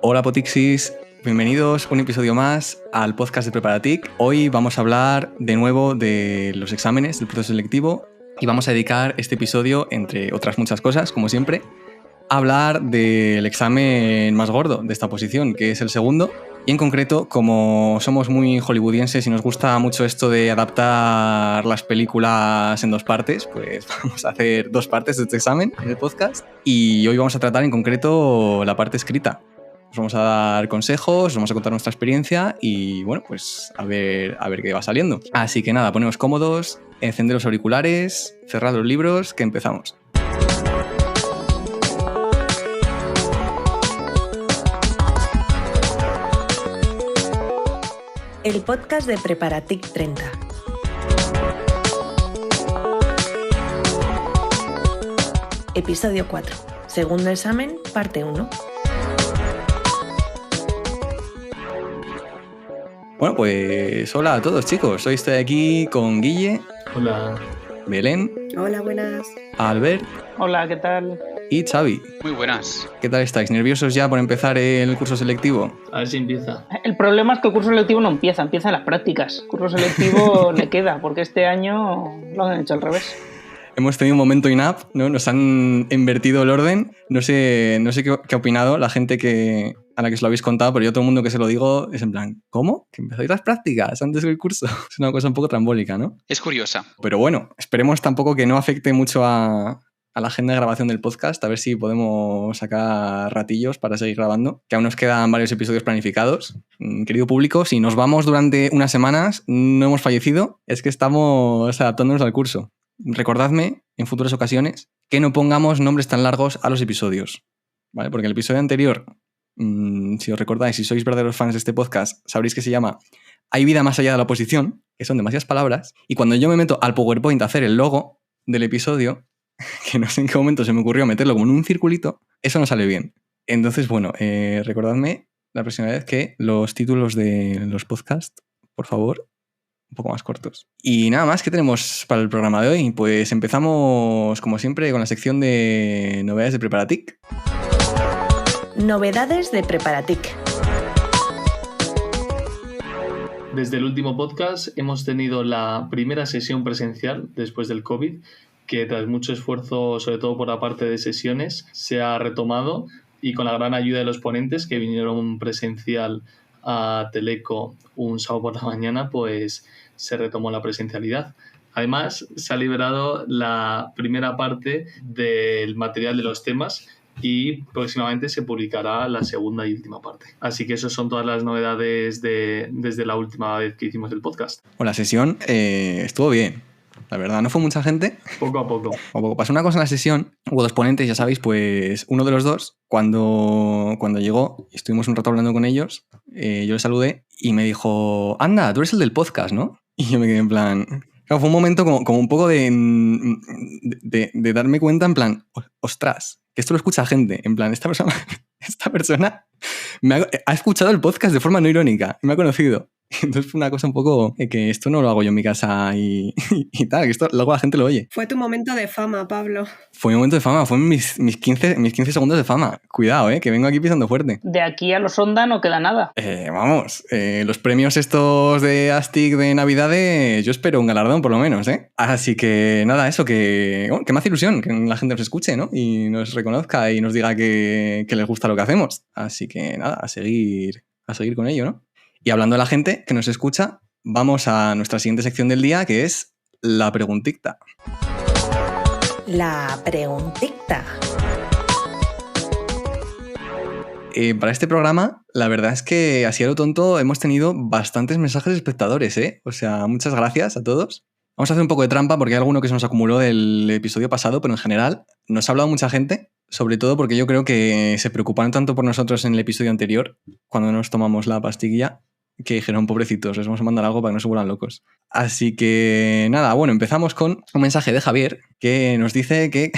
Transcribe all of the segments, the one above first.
Hola Potixis, bienvenidos un episodio más al podcast de Preparatic. Hoy vamos a hablar de nuevo de los exámenes del proceso selectivo y vamos a dedicar este episodio, entre otras muchas cosas, como siempre, a hablar del examen más gordo de esta oposición, que es el segundo. Y en concreto, como somos muy hollywoodienses y nos gusta mucho esto de adaptar las películas en dos partes, pues vamos a hacer dos partes de este examen en el podcast. Y hoy vamos a tratar en concreto la parte escrita. Os vamos a dar consejos, os vamos a contar nuestra experiencia y bueno, pues a ver qué va saliendo. Así que nada, poneos cómodos, encended los auriculares, cerrad los libros, que empezamos. El podcast de Preparatic 30. Episodio 4. Segundo examen, parte 1. Bueno, pues hola a todos, chicos. Hoy estoy aquí con Guille. Hola. Belén. Hola, buenas. Albert. Hola, ¿qué tal? Y Xavi. Muy buenas. ¿Qué tal estáis? ¿Nerviosos ya por empezar el curso selectivo? A ver si empieza. El problema es que el curso selectivo no empieza en las prácticas. El curso selectivo le queda, porque este año lo han hecho al revés. Hemos tenido un momento in-app, ¿no? Nos han invertido el orden. No sé qué ha opinado la gente a la que os lo habéis contado, pero yo todo el mundo que se lo digo es en plan, ¿cómo? ¿Que empezáis las prácticas antes del curso? Es una cosa un poco trambólica, ¿no? Es curiosa. Pero bueno, esperemos tampoco que no afecte mucho a la agenda de grabación del podcast, a ver si podemos sacar ratillos para seguir grabando, que aún nos quedan varios episodios planificados. Querido público, si nos vamos durante unas semanas, no hemos fallecido, es que estamos adaptándonos al curso. Recordadme en futuras ocasiones que no pongamos nombres tan largos a los episodios, ¿vale? Porque el episodio anterior, si os recordáis, si sois verdaderos fans de este podcast, sabréis que se llama Hay vida más allá de la oposición, que son demasiadas palabras, y cuando yo me meto al PowerPoint a hacer el logo del episodio, que no sé en qué momento se me ocurrió meterlo como en un circulito, eso no sale bien. Entonces, bueno, recordadme la próxima vez que los títulos de los podcasts, por favor, un poco más cortos. Y nada más, ¿qué tenemos para el programa de hoy? Pues empezamos, como siempre, con la sección de novedades de Preparatic. Novedades de Preparatic. Desde el último podcast hemos tenido la primera sesión presencial después del COVID, que tras mucho esfuerzo, sobre todo por la parte de sesiones, se ha retomado y con la gran ayuda de los ponentes que vinieron presencial a Teleco un sábado por la mañana, pues se retomó la presencialidad. Además, se ha liberado la primera parte del material de los temas y próximamente se publicará la segunda y última parte. Así que esas son todas las novedades desde la última vez que hicimos el podcast. Bueno, la sesión estuvo bien. La verdad, no fue mucha gente. Poco a poco. Pasó una cosa en la sesión. Hubo dos ponentes, ya sabéis, pues uno de los dos, cuando llegó, estuvimos un rato hablando con ellos, yo le saludé y me dijo, anda, tú eres el del podcast, ¿no? Y yo me quedé en plan... Claro, fue un momento como un poco de darme cuenta, en plan, ostras, que esto lo escucha gente. En plan, esta persona ha escuchado el podcast de forma no irónica y me ha conocido. Entonces fue una cosa un poco que esto no lo hago yo en mi casa y tal, que esto luego la gente lo oye. Fue tu momento de fama, Pablo. Fue mi momento de fama, fue mis 15 segundos de fama. Cuidado, que vengo aquí pisando fuerte. De aquí a los Ondas no queda nada. Vamos, los premios estos de Astic de Navidades, yo espero un galardón por lo menos, Así que nada, eso, que me hace ilusión que la gente nos escuche, ¿no? Y nos reconozca y nos diga que les gusta lo que hacemos. Así que nada, a seguir con ello, ¿no? Y hablando de la gente que nos escucha, vamos a nuestra siguiente sección del día, que es la preguntita. La preguntita. Para este programa, la verdad es que así a lo tonto hemos tenido bastantes mensajes de espectadores, O sea, muchas gracias a todos. Vamos a hacer un poco de trampa porque hay alguno que se nos acumuló del episodio pasado, pero en general nos ha hablado mucha gente, sobre todo porque yo creo que se preocuparon tanto por nosotros en el episodio anterior, cuando nos tomamos la pastilla, que dijeron, pobrecitos, les vamos a mandar algo para que no se vuelvan locos. Así que nada, bueno, empezamos con un mensaje de Javier que nos dice que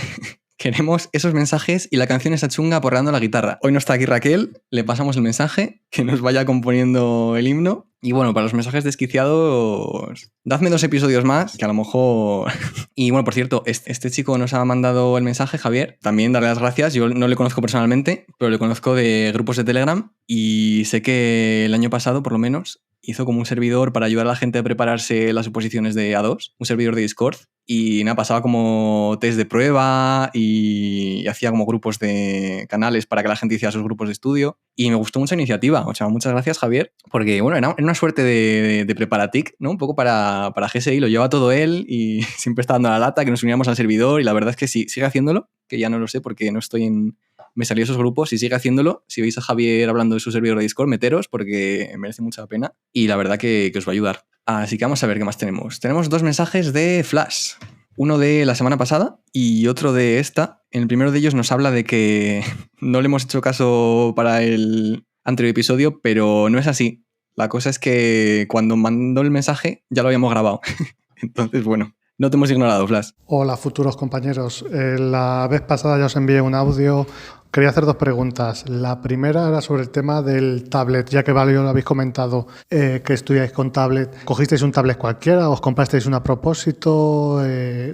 queremos esos mensajes y la canción esa chunga porreando la guitarra. Hoy no está aquí Raquel, le pasamos el mensaje, que nos vaya componiendo el himno Y bueno, para los mensajes desquiciados, dadme 2 episodios más, que a lo mejor... Y bueno, por cierto, este chico nos ha mandado el mensaje, Javier. También darle las gracias. Yo no le conozco personalmente, pero le conozco de grupos de Telegram y sé que el año pasado, por lo menos, hizo como un servidor para ayudar a la gente a prepararse las oposiciones de A2, un servidor de Discord. Y nada, pasaba como test de prueba y hacía como grupos de canales para que la gente hiciera sus grupos de estudio. Y me gustó mucha iniciativa. O sea, muchas gracias, Javier. Porque, bueno, era una suerte de Preparatic, ¿no? Un poco para GSI. Lo lleva todo él y siempre está dando la lata, que nos uniéramos al servidor. Y la verdad es que sí, sigue haciéndolo, que ya no lo sé porque no estoy en... Me salió esos grupos y sigue haciéndolo. Si veis a Javier hablando de su servidor de Discord, meteros porque merece mucha pena. Y la verdad que os va a ayudar. Así que vamos a ver qué más tenemos. Tenemos 2 mensajes de Flash. Uno de la semana pasada y otro de esta. En el primero de ellos nos habla de que no le hemos hecho caso para el anterior episodio, pero no es así. La cosa es que cuando mandó el mensaje ya lo habíamos grabado. Entonces, bueno, no te hemos ignorado, Flash. Hola, futuros compañeros. La vez pasada ya os envié un audio. Quería hacer 2 preguntas. La primera era sobre el tema del tablet, ya que lo habéis comentado que estudiáis con tablet. ¿Cogisteis un tablet cualquiera? ¿Os comprasteis uno a propósito?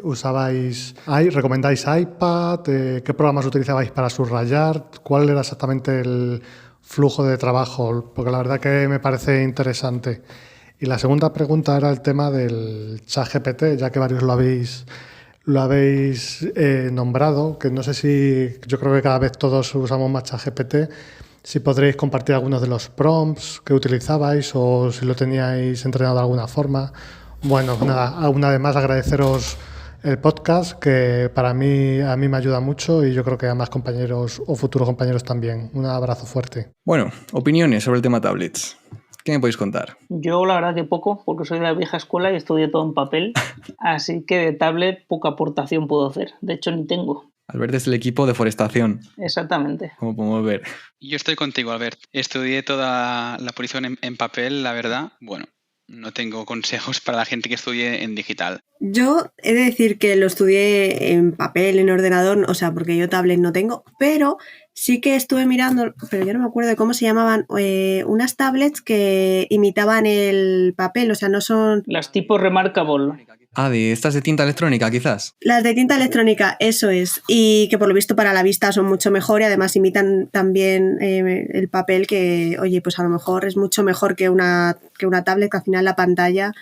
¿Recomendáis iPad? ¿Qué programas utilizabais para subrayar? ¿Cuál era exactamente el flujo de trabajo? Porque la verdad que me parece interesante. Y la segunda pregunta era el tema del ChatGPT, ya que varios lo habéis nombrado, que no sé si, yo creo que cada vez todos usamos más ChatGPT, si podréis compartir algunos de los prompts que utilizabais o si lo teníais entrenado de alguna forma. Bueno, nada, una vez más agradeceros el podcast, que a mí me ayuda mucho y yo creo que a más compañeros o futuros compañeros también. Un abrazo fuerte. Bueno, opiniones sobre el tema tablets. ¿Qué me podéis contar? Yo la verdad que poco, porque soy de la vieja escuela y estudié todo en papel, así que de tablet poca aportación puedo hacer. De hecho, ni tengo. Albert es del equipo de forestación. Exactamente. Como podemos ver. Yo estoy contigo, Albert. Estudié toda la posición en papel, la verdad. Bueno, no tengo consejos para la gente que estudie en digital. Yo he de decir que lo estudié en papel, en ordenador, o sea, porque yo tablet no tengo, pero sí que estuve mirando, pero yo no me acuerdo de cómo se llamaban, unas tablets que imitaban el papel, o sea, no son... Las tipo Remarkable. Ah, de estas de tinta electrónica, quizás. Las de tinta electrónica, eso es. Y que por lo visto para la vista son mucho mejor y además imitan también el papel, que, oye, pues a lo mejor es mucho mejor que una tablet, que al final la pantalla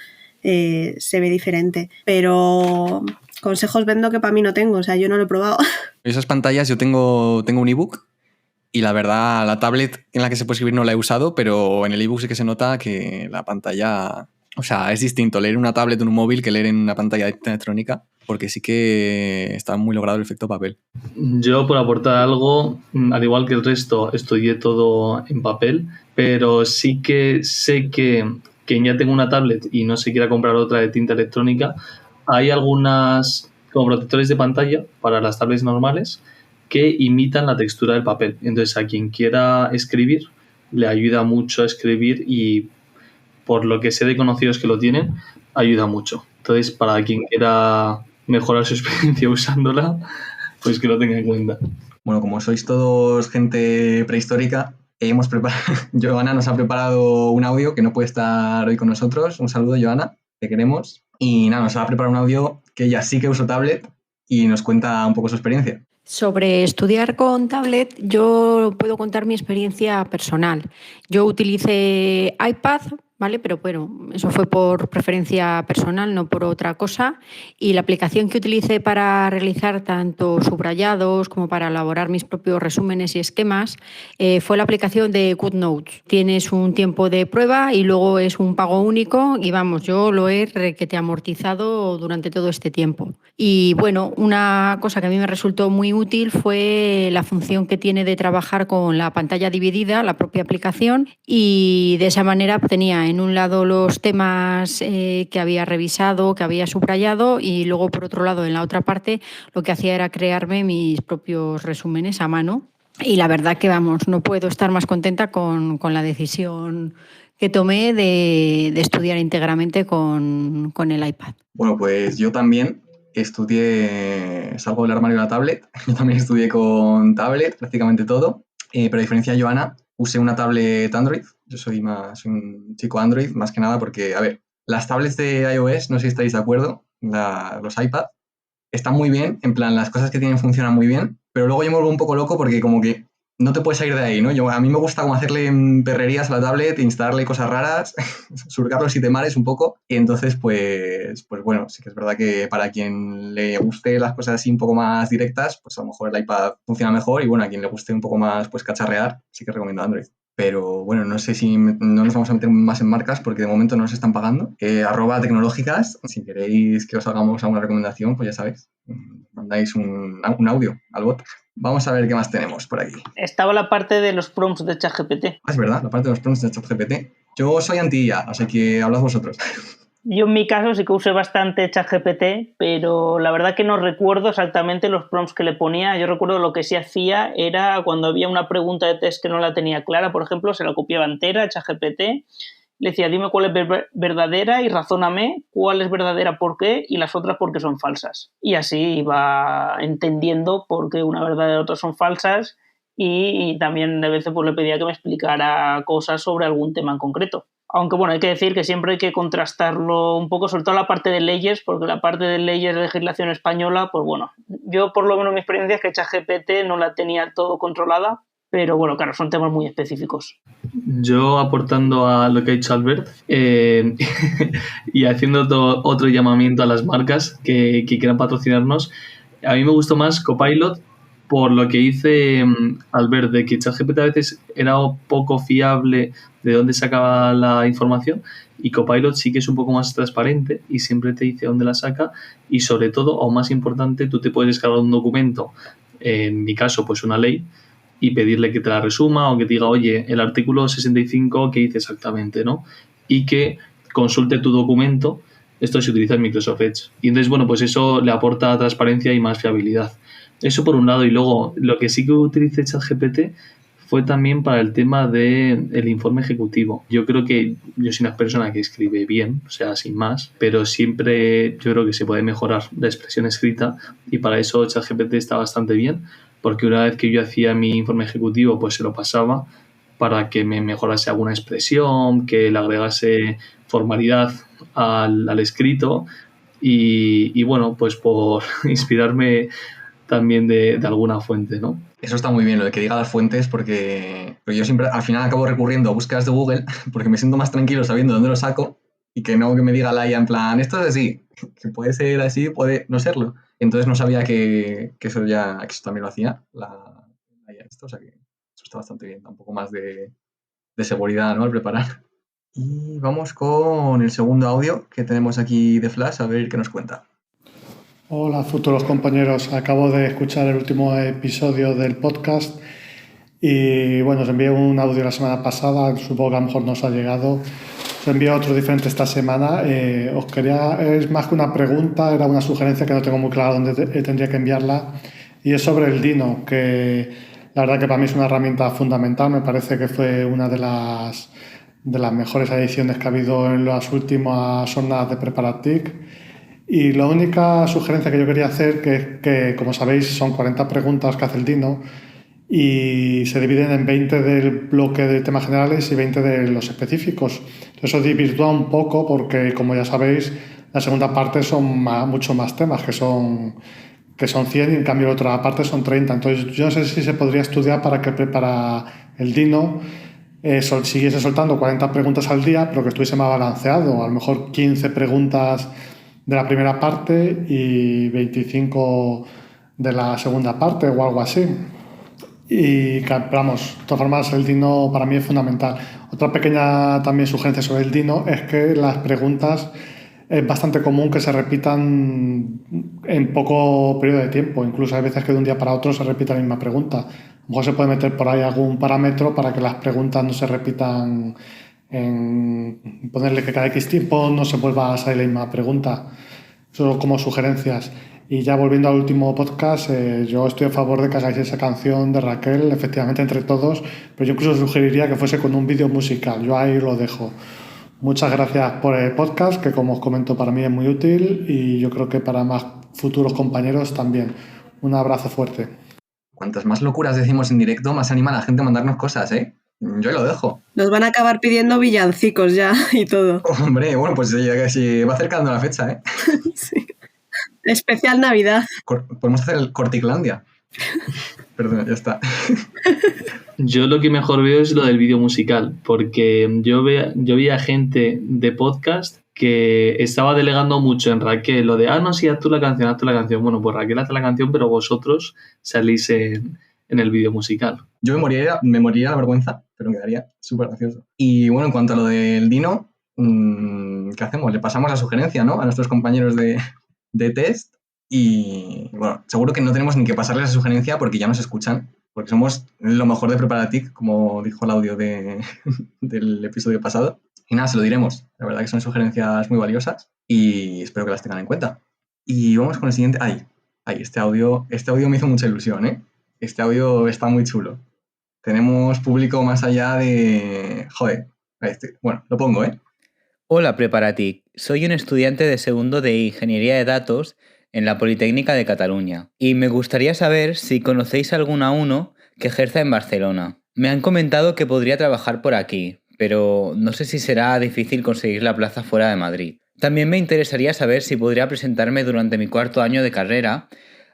se ve diferente. Pero consejos vendo que para mí no tengo, o sea, yo no lo he probado. Esas pantallas, yo tengo un ebook y la verdad la tablet en la que se puede escribir no la he usado, pero en el ebook sí que se nota que la pantalla... O sea, es distinto leer en una tablet o en un móvil que leer en una pantalla de tinta electrónica, porque sí que está muy logrado el efecto papel. Yo, por aportar algo, al igual que el resto, estudié todo en papel, pero sí que sé que quien ya tenga una tablet y no se quiera comprar otra de tinta electrónica, hay algunas como protectores de pantalla para las tablets normales que imitan la textura del papel. Entonces, a quien quiera escribir, le ayuda mucho a escribir y, por lo que sé de conocidos que lo tienen, ayuda mucho. Entonces, para quien quiera mejorar su experiencia usándola, pues que lo tenga en cuenta. Bueno, como sois todos gente prehistórica, Joana nos ha preparado un audio que no puede estar hoy con nosotros. Un saludo, Joana, te queremos. Y nada, nos ha preparado un audio que ella sí que usa tablet y nos cuenta un poco su experiencia. Sobre estudiar con tablet, yo puedo contar mi experiencia personal. Yo utilicé iPad, ¿vale? Pero bueno, eso fue por preferencia personal, no por otra cosa. Y la aplicación que utilicé para realizar tanto subrayados como para elaborar mis propios resúmenes y esquemas fue la aplicación de GoodNotes. Tienes un tiempo de prueba y luego es un pago único y vamos, yo lo he requete amortizado durante todo este tiempo. Y bueno, una cosa que a mí me resultó muy útil fue la función que tiene de trabajar con la pantalla dividida, la propia aplicación, y de esa manera tenía en un lado los temas que había revisado, que había subrayado, y luego por otro lado en la otra parte lo que hacía era crearme mis propios resúmenes a mano. Y la verdad que vamos, no puedo estar más contenta con la decisión que tomé de estudiar íntegramente con el iPad. Bueno, pues yo también salgo del armario de la tablet. Yo también estudié con tablet, prácticamente todo. Pero a diferencia de Joana, usé una tablet Android Yo soy un chico Android, más que nada porque, a ver, las tablets de iOS, no sé si estáis de acuerdo, los iPad, están muy bien, en plan, las cosas que tienen funcionan muy bien, pero luego yo me vuelvo un poco loco porque como que no te puedes salir de ahí, ¿no? A mí me gusta como hacerle perrerías a la tablet, instalarle cosas raras, surcar los itemares un poco, y entonces pues bueno, sí que es verdad que para quien le guste las cosas así un poco más directas, pues a lo mejor el iPad funciona mejor, y bueno, a quien le guste un poco más pues cacharrear, sí que recomiendo Android. Pero bueno, no sé si no nos vamos a meter más en marcas porque de momento no nos están pagando. @tecnológicas, si queréis que os hagamos alguna recomendación, pues ya sabéis, mandáis un audio al bot. Vamos a ver qué más tenemos por aquí. Estaba la parte de los prompts de ChatGPT. Es verdad, la parte de los prompts de ChatGPT. Yo soy anti-IA, así que hablad vosotros. Yo en mi caso sí que usé bastante ChatGPT, pero la verdad que no recuerdo exactamente los prompts que le ponía. Yo recuerdo lo que sí hacía era cuando había una pregunta de test que no la tenía clara, por ejemplo, se la copiaba entera a ChatGPT, le decía dime cuál es verdadera y razóname cuál es verdadera por qué y las otras por qué son falsas. Y así iba entendiendo por qué una verdadera y otra son falsas, y también de veces pues, le pedía que me explicara cosas sobre algún tema en concreto. Aunque bueno, hay que decir que siempre hay que contrastarlo un poco, sobre todo la parte de leyes, porque la parte de leyes de legislación española, pues bueno, yo por lo menos mi experiencia es que ChatGPT no la tenía todo controlada, pero bueno, claro, son temas muy específicos. Yo aportando a lo que ha dicho Albert y haciendo otro llamamiento a las marcas que quieran patrocinarnos, a mí me gustó más Copilot por lo que dice Albert, de que ChatGPT a veces era poco fiable de dónde sacaba la información, y Copilot sí que es un poco más transparente y siempre te dice dónde la saca, y sobre todo, aún más importante, tú te puedes descargar un documento, en mi caso pues una ley, y pedirle que te la resuma o que te diga, oye, el artículo 65, ¿qué dice exactamente?, ¿no? Y que consulte tu documento. Esto se utiliza en Microsoft Edge. Y entonces, bueno, pues eso le aporta transparencia y más fiabilidad. Eso por un lado. Y luego, lo que sí que utilicé ChatGPT fue también para el tema del informe ejecutivo. Yo creo que yo soy una persona que escribe bien, o sea, sin más, pero siempre yo creo que se puede mejorar la expresión escrita, y para eso ChatGPT está bastante bien, porque una vez que yo hacía mi informe ejecutivo, pues se lo pasaba para que me mejorase alguna expresión, que le agregase formalidad al escrito, y bueno, pues por inspirarme también de alguna fuente, ¿no? Eso está muy bien, lo de que diga las fuentes, porque yo siempre al final acabo recurriendo a búsquedas de Google porque me siento más tranquilo sabiendo dónde lo saco, y que no que me diga la IA en plan, esto es así, que puede ser así, puede no serlo. Entonces no sabía que eso también lo hacía la IA esto, o sea que eso está bastante bien, da un poco más de seguridad, ¿no?, al preparar. Y vamos con el segundo audio que tenemos aquí de Flash, a ver qué nos cuenta. Hola, futuros compañeros. Acabo de escuchar el último episodio del podcast y bueno, os envié un audio la semana pasada, supongo que a lo mejor no os ha llegado. Os envío otro diferente esta semana. Es más que una pregunta, era una sugerencia que no tengo muy claro dónde tendría que enviarla, y es sobre el Dino, que la verdad que para mí es una herramienta fundamental. Me parece que fue una de las mejores ediciones que ha habido en las últimas jornadas de Preparatic. Y la única sugerencia que yo quería hacer, que como sabéis son 40 preguntas que hace el Dino y se dividen en 20 del bloque de temas generales y 20 de los específicos. Eso desvirtúa un poco porque, como ya sabéis, la segunda parte son mucho más temas, que son 100, y en cambio la otra parte son 30. Entonces yo no sé si se podría estudiar para que para el Dino siguiese soltando 40 preguntas al día, pero que estuviese más balanceado, a lo mejor 15 preguntas de la primera parte y 25 de la segunda parte o algo así. Y vamos, de todas formas el Dino para mí es fundamental. Otra pequeña también sugerencia sobre el Dino es que las preguntas es bastante común que se repitan en poco periodo de tiempo. Incluso hay veces que de un día para otro se repite la misma pregunta. A lo mejor se puede meter por ahí algún parámetro para que las preguntas no se repitan, en ponerle que cada X tiempo no se vuelva a salir la misma pregunta. Eso como sugerencias. Y ya volviendo al último podcast, yo estoy a favor de que hagáis esa canción de Raquel, efectivamente entre todos, pero yo incluso sugeriría que fuese con un vídeo musical. Yo ahí lo dejo. Muchas gracias por el podcast, que como os comento para mí es muy útil, y yo creo que para más futuros compañeros también. Un abrazo fuerte. Cuantas más locuras decimos en directo, más anima a la gente a mandarnos cosas, ¿eh? Yo lo dejo. Nos van a acabar pidiendo villancicos ya y todo. Hombre, bueno, pues ya que se va acercando la fecha, ¿eh? Sí. Especial Navidad. Podemos hacer el Corticlandia. Perdón, ya está. Yo lo que mejor veo es lo del vídeo musical, porque yo veía gente de podcast que estaba delegando mucho en Raquel, lo de, no, sí, haz tú la canción. Bueno, pues Raquel hace la canción, pero vosotros salís en el vídeo musical. Yo me moriría de la vergüenza, pero me quedaría súper gracioso. Y bueno, en cuanto a lo del Dino, ¿qué hacemos? Le pasamos la sugerencia, ¿no? A nuestros compañeros de test y, bueno, seguro que no tenemos ni que pasarles la sugerencia porque ya nos escuchan, porque somos lo mejor de Preparatic, como dijo el audio del episodio pasado. Y nada, se lo diremos. La verdad que son sugerencias muy valiosas y espero que las tengan en cuenta. Y vamos con el siguiente. Este audio me hizo mucha ilusión, ¿eh? Este audio está muy chulo. Tenemos público más allá de... Joder. Bueno, lo pongo, ¿eh? Hola Preparatic, soy un estudiante de segundo de Ingeniería de Datos en la Politécnica de Cataluña y me gustaría saber si conocéis algún A1 que ejerza en Barcelona. Me han comentado que podría trabajar por aquí, pero no sé si será difícil conseguir la plaza fuera de Madrid. También me interesaría saber si podría presentarme durante mi cuarto año de carrera,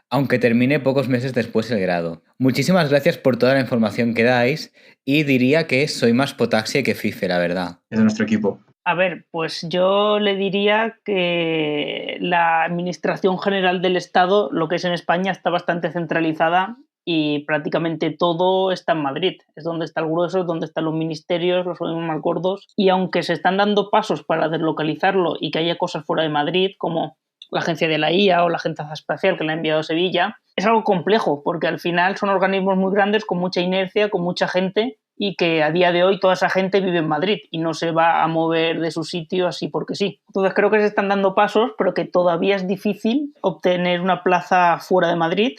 aunque termine pocos meses después el grado. Muchísimas gracias por toda la información que dais y diría que soy más Potaxi que Fife, la verdad. Es de nuestro equipo. A ver, pues yo le diría que la Administración General del Estado, lo que es en España, está bastante centralizada y prácticamente todo está en Madrid. Es donde está el grueso, es donde están los ministerios, los más gordos. Y aunque se están dando pasos para deslocalizarlo y que haya cosas fuera de Madrid, como la agencia de la IA o la agencia espacial que la ha enviado a Sevilla, es algo complejo porque al final son organismos muy grandes con mucha inercia, con mucha gente y que a día de hoy toda esa gente vive en Madrid y no se va a mover de su sitio así porque sí. Entonces creo que se están dando pasos, pero que todavía es difícil obtener una plaza fuera de Madrid,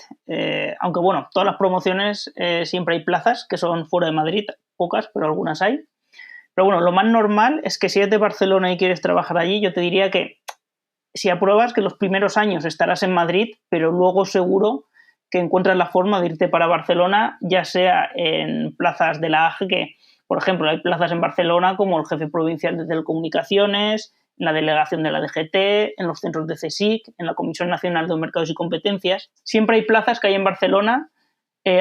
aunque bueno, todas las promociones siempre hay plazas que son fuera de Madrid, pocas, pero algunas hay. Pero bueno, lo más normal es que si eres de Barcelona y quieres trabajar allí, yo te diría que si apruebas que los primeros años estarás en Madrid, pero luego seguro que encuentras la forma de irte para Barcelona, ya sea en plazas de la AGE, que, por ejemplo, hay plazas en Barcelona como el jefe provincial de telecomunicaciones, en la delegación de la DGT, en los centros de CSIC, en la Comisión Nacional de Mercados y Competencias. Siempre hay plazas que hay en Barcelona,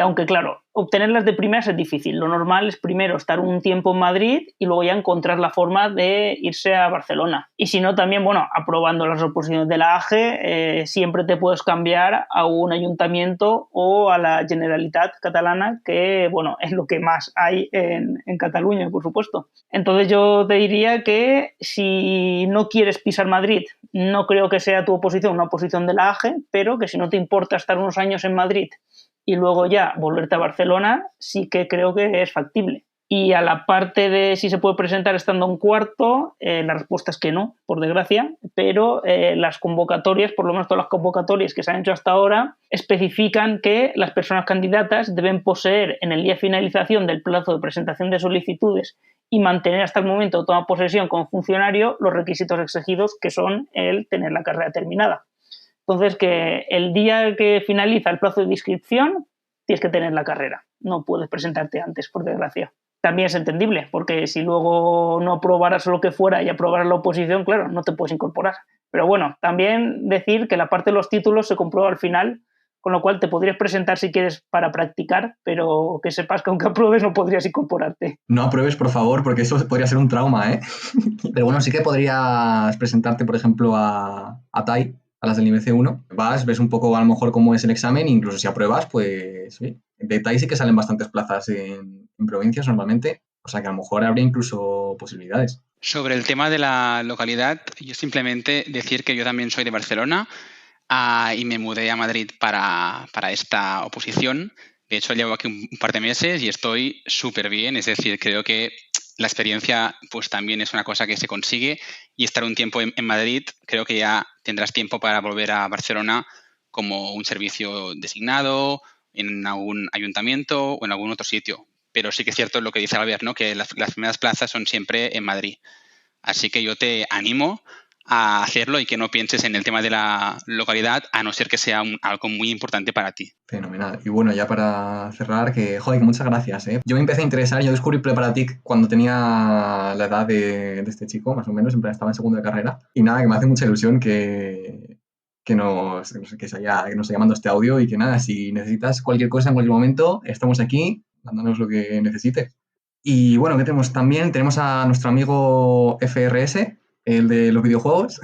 aunque claro, obtenerlas de primeras es difícil. Lo normal es primero estar un tiempo en Madrid y luego ya encontrar la forma de irse a Barcelona. Y si no, también, bueno, aprobando las oposiciones de la AGE, siempre te puedes cambiar a un ayuntamiento o a la Generalitat catalana, que, bueno, es lo que más hay en Cataluña, por supuesto. Entonces yo te diría que si no quieres pisar Madrid, no creo que sea tu oposición una oposición de la AGE, pero que si no te importa estar unos años en Madrid y luego ya volverte a Barcelona, sí que creo que es factible. Y a la parte de si se puede presentar estando en cuarto, la respuesta es que no, por desgracia, pero las convocatorias, por lo menos todas las convocatorias que se han hecho hasta ahora, especifican que las personas candidatas deben poseer en el día de finalización del plazo de presentación de solicitudes y mantener hasta el momento de toma posesión como funcionario los requisitos exigidos, que son el tener la carrera terminada. Entonces, que el día que finaliza el plazo de inscripción tienes que tener la carrera. No puedes presentarte antes, por desgracia. También es entendible, porque si luego no aprobaras lo que fuera y aprobaras la oposición, claro, no te puedes incorporar. Pero bueno, también decir que la parte de los títulos se comprueba al final, con lo cual te podrías presentar si quieres para practicar, pero que sepas que aunque apruebes no podrías incorporarte. No apruebes, por favor, porque eso podría ser un trauma, ¿eh? Pero bueno, sí que podrías presentarte, por ejemplo, a TAI, a las del nivel C1, vas, ves un poco a lo mejor cómo es el examen, incluso si apruebas, pues sí. De TAI sí que salen bastantes plazas en provincias normalmente, o sea que a lo mejor habría incluso posibilidades. Sobre el tema de la localidad, yo simplemente decir que yo también soy de Barcelona y me mudé a Madrid para esta oposición. De hecho, llevo aquí un par de meses y estoy súper bien, es decir, creo que la experiencia pues también es una cosa que se consigue y estar un tiempo en Madrid, creo que ya tendrás tiempo para volver a Barcelona como un servicio designado, en algún ayuntamiento o en algún otro sitio. Pero sí que es cierto lo que dice Albert, ¿no? Que las primeras plazas son siempre en Madrid. Así que yo te animo a hacerlo y que no pienses en el tema de la localidad, a no ser que sea algo muy importante para ti. Fenomenal. Y bueno, ya para cerrar, que muchas gracias. Yo me empecé a interesar, yo descubrí Preparatic cuando tenía la edad de este chico, más o menos, en plan estaba en segundo de carrera. Y nada, que me hace mucha ilusión que se haya mandado este audio y que nada, si necesitas cualquier cosa en cualquier momento, estamos aquí, mándanos lo que necesites. Y bueno, ¿qué tenemos también? Tenemos a nuestro amigo FRS, el de los videojuegos,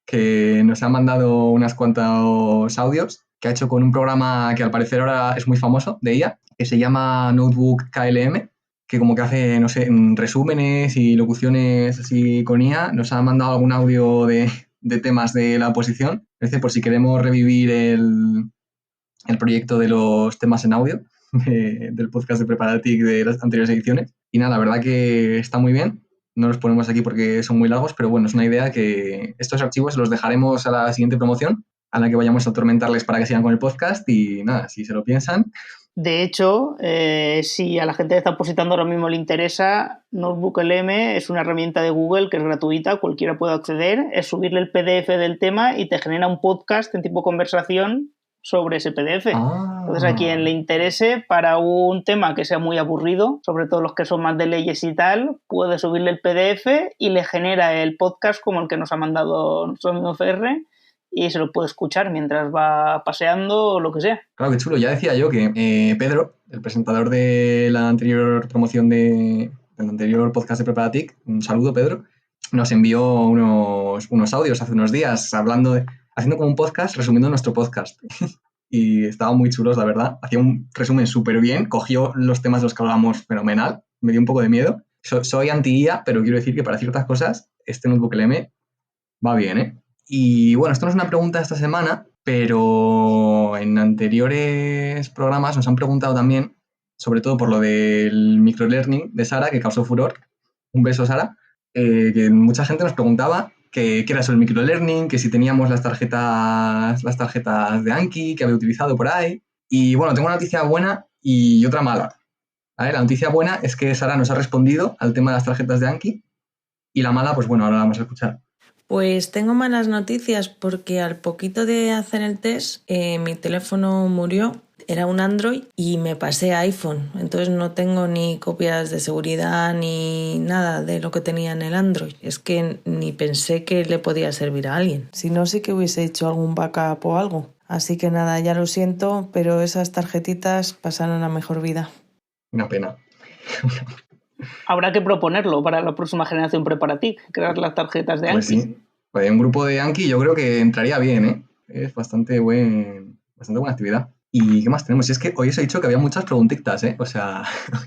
que nos ha mandado unas cuantos audios que ha hecho con un programa que al parecer ahora es muy famoso de IA, que se llama Notebook KLM, que como que hace, no sé, resúmenes y locuciones así con IA. Nos ha mandado algún audio de temas de la oposición. Es decir, por si queremos revivir el proyecto de los temas en audio del podcast de Preparatic de las anteriores ediciones. Y nada, la verdad que está muy bien. No los ponemos aquí porque son muy largos, pero bueno, es una idea que estos archivos los dejaremos a la siguiente promoción, a la que vayamos a atormentarles para que sigan con el podcast y nada, si se lo piensan. De hecho, si a la gente que está opositando ahora mismo le interesa, Notebook LM es una herramienta de Google que es gratuita, cualquiera puede acceder, es subirle el PDF del tema y te genera un podcast en tipo conversación sobre ese PDF. Entonces, a quien le interese para un tema que sea muy aburrido, sobre todo los que son más de leyes y tal, puede subirle el PDF y le genera el podcast como el que nos ha mandado nuestro amigo FR y se lo puede escuchar mientras va paseando o lo que sea. Claro, qué chulo. Ya decía yo que Pedro, el presentador de la anterior promoción del anterior podcast de Preparatic, un saludo, Pedro, nos envió unos audios hace unos días haciendo como un podcast resumiendo nuestro podcast. Y estaban muy chulos, la verdad. Hacía un resumen súper bien, cogió los temas de los que hablábamos fenomenal, me dio un poco de miedo. Soy anti-IA, pero quiero decir que para ciertas cosas este Notebook LM va bien, ¿eh? Y bueno, esto no es una pregunta de esta semana, pero en anteriores programas nos han preguntado también, sobre todo por lo del microlearning de Sara, que causó furor. Un beso, Sara. Que mucha gente nos preguntaba qué era eso el microlearning, que si teníamos las tarjetas de Anki que había utilizado por ahí. Y bueno, tengo una noticia buena y otra mala. ¿Vale? La noticia buena es que Sara nos ha respondido al tema de las tarjetas de Anki y la mala, pues bueno, ahora la vamos a escuchar. Pues tengo malas noticias porque al poquito de hacer el test mi teléfono murió. Era un Android y me pasé a iPhone, entonces no tengo ni copias de seguridad ni nada de lo que tenía en el Android. Es que ni pensé que le podía servir a alguien. Si no, sí que hubiese hecho algún backup o algo. Así que nada, ya lo siento, pero esas tarjetitas pasaron a mejor vida. Una pena. Habrá que proponerlo para la próxima generación Preparatic, crear las tarjetas de Anki. Pues sí, pues un grupo de Anki yo creo que entraría bien, ¿eh? Es bastante buena actividad. ¿Y qué más tenemos? Y es que hoy os he dicho que había muchas preguntitas, ¿eh? O sea,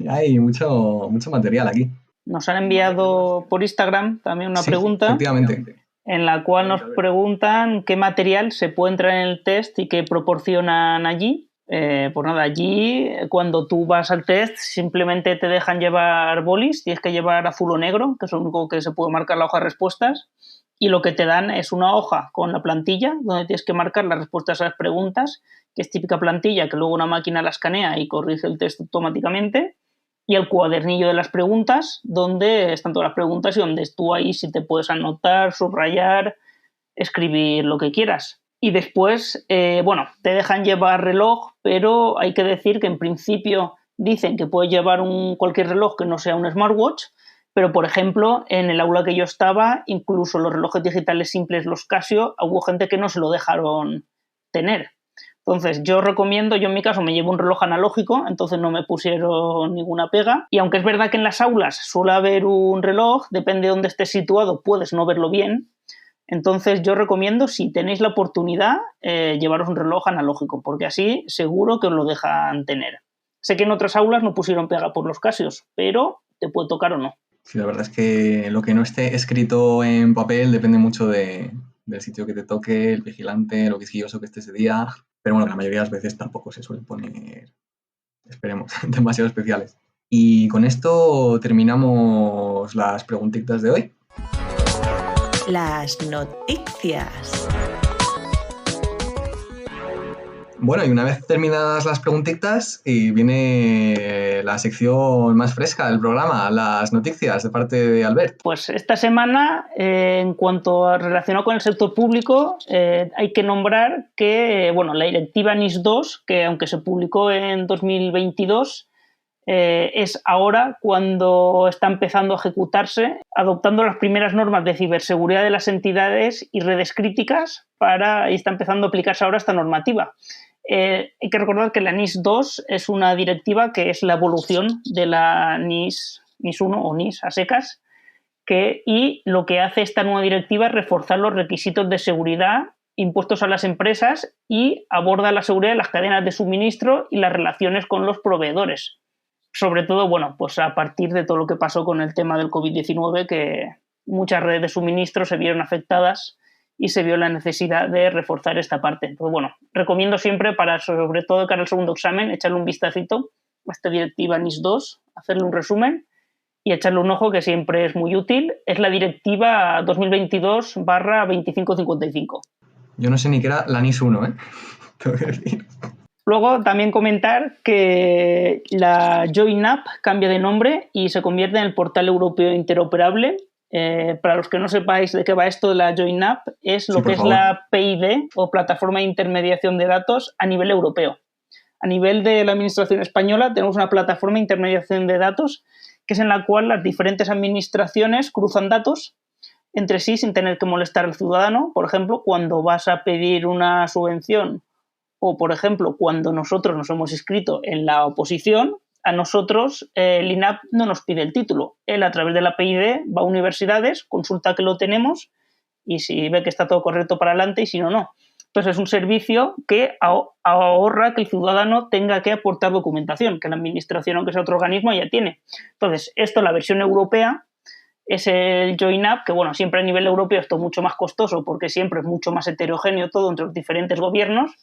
hay mucho material aquí. Nos han enviado por Instagram también una pregunta, efectivamente, en la cual nos preguntan qué material se puede entrar en el test y qué proporcionan allí. Pues nada, allí cuando tú vas al test simplemente te dejan llevar bolis, tienes que llevar azul o negro, que es lo único que se puede marcar la hoja de respuestas, y lo que te dan es una hoja con la plantilla donde tienes que marcar las respuestas a las preguntas, que es típica plantilla que luego una máquina la escanea y corrige el test automáticamente, y el cuadernillo de las preguntas donde están todas las preguntas y donde tú ahí sí te puedes anotar, subrayar, escribir lo que quieras. Y después, te dejan llevar reloj, pero hay que decir que en principio dicen que puedes llevar cualquier reloj que no sea un smartwatch, pero por ejemplo, en el aula que yo estaba, incluso los relojes digitales simples, los Casio, hubo gente que no se lo dejaron tener. Entonces, yo recomiendo, yo en mi caso me llevo un reloj analógico, entonces no me pusieron ninguna pega. Y aunque es verdad que en las aulas suele haber un reloj, depende de dónde estés situado, puedes no verlo bien. Entonces, yo recomiendo, si tenéis la oportunidad, llevaros un reloj analógico, porque así seguro que os lo dejan tener. Sé que en otras aulas no pusieron pega por los Casios, pero te puede tocar o no. Sí, la verdad es que lo que no esté escrito en papel depende mucho del sitio que te toque, el vigilante, lo quisquilloso que esté ese día. Pero bueno, la mayoría de las veces tampoco se suelen poner, esperemos, demasiado especiales. Y con esto terminamos las preguntitas de hoy. Las noticias. Bueno, y una vez terminadas las preguntitas y viene la sección más fresca del programa, las noticias de parte de Albert. Pues esta semana, en cuanto a relacionado con el sector público, hay que nombrar que la directiva NIS 2, que aunque se publicó en 2022, es ahora cuando está empezando a ejecutarse, adoptando las primeras normas de ciberseguridad de las entidades y redes críticas y está empezando a aplicarse ahora esta normativa. Hay que recordar que la NIS 2 es una directiva que es la evolución de la NIS 1 o NIS a secas, y lo que hace esta nueva directiva es reforzar los requisitos de seguridad impuestos a las empresas y aborda la seguridad de las cadenas de suministro y las relaciones con los proveedores. Sobre todo, pues a partir de todo lo que pasó con el tema del COVID-19, que muchas redes de suministro se vieron afectadas y se vio la necesidad de reforzar esta parte. Entonces, recomiendo siempre, sobre todo de cara al segundo examen, echarle un vistacito a esta directiva NIS 2, hacerle un resumen y echarle un ojo, que siempre es muy útil. Es la directiva 2022/2555. Yo no sé ni qué era la NIS 1, tengo que decir. Luego también comentar que la Join App cambia de nombre y se convierte en el Portal Europeo Interoperable. Para los que no sepáis de qué va esto de la Join App, es lo que es la PID o Plataforma de Intermediación de Datos a nivel europeo. A nivel de la Administración española tenemos una plataforma de intermediación de datos que es en la cual las diferentes administraciones cruzan datos entre sí sin tener que molestar al ciudadano. Por ejemplo, cuando vas a pedir una subvención o, por ejemplo, cuando nosotros nos hemos inscrito en la oposición, a nosotros el INAP no nos pide el título. Él, a través de la PID, va a universidades, consulta que lo tenemos y si ve que está todo correcto para adelante y si no, no. Entonces es un servicio que ahorra que el ciudadano tenga que aportar documentación, que la administración, aunque sea otro organismo, ya tiene. Entonces, esto, la versión europea, es el Join App, que siempre a nivel europeo esto es mucho más costoso porque siempre es mucho más heterogéneo todo entre los diferentes gobiernos,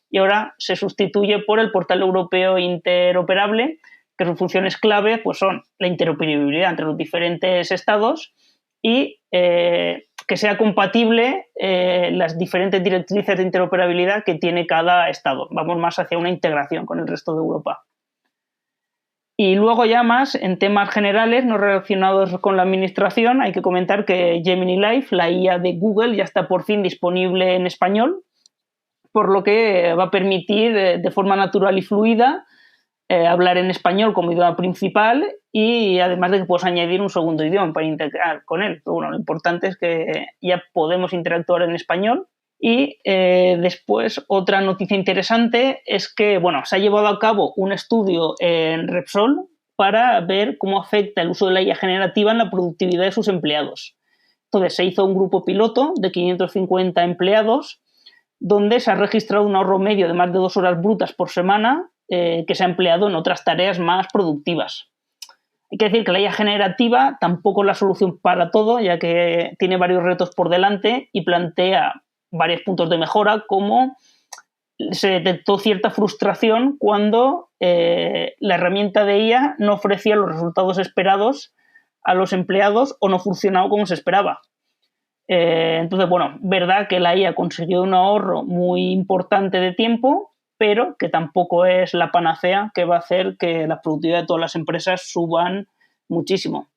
y ahora se sustituye por el Portal Europeo Interoperable, que sus funciones clave son la interoperabilidad entre los diferentes estados y que sea compatible las diferentes directrices de interoperabilidad que tiene cada estado. Vamos más hacia una integración con el resto de Europa. Y luego ya más en temas generales no relacionados con la administración, hay que comentar que Gemini Life, la IA de Google, ya está por fin disponible en español, por lo que va a permitir de forma natural y fluida hablar en español como idioma principal y además de que puedes añadir un segundo idioma para integrar con él. Pero lo importante es que ya podemos interactuar en español. Y después otra noticia interesante es que se ha llevado a cabo un estudio en Repsol para ver cómo afecta el uso de la IA generativa en la productividad de sus empleados. Entonces se hizo un grupo piloto de 550 empleados donde se ha registrado un ahorro medio de más de 2 horas brutas por semana que se ha empleado en otras tareas más productivas. Hay que decir que la IA generativa tampoco es la solución para todo, ya que tiene varios retos por delante y plantea varios puntos de mejora, como se detectó cierta frustración cuando la herramienta de IA no ofrecía los resultados esperados a los empleados o no funcionaba como se esperaba. Entonces, verdad que la IA consiguió un ahorro muy importante de tiempo, pero que tampoco es la panacea que va a hacer que la productividad de todas las empresas suban muchísimo.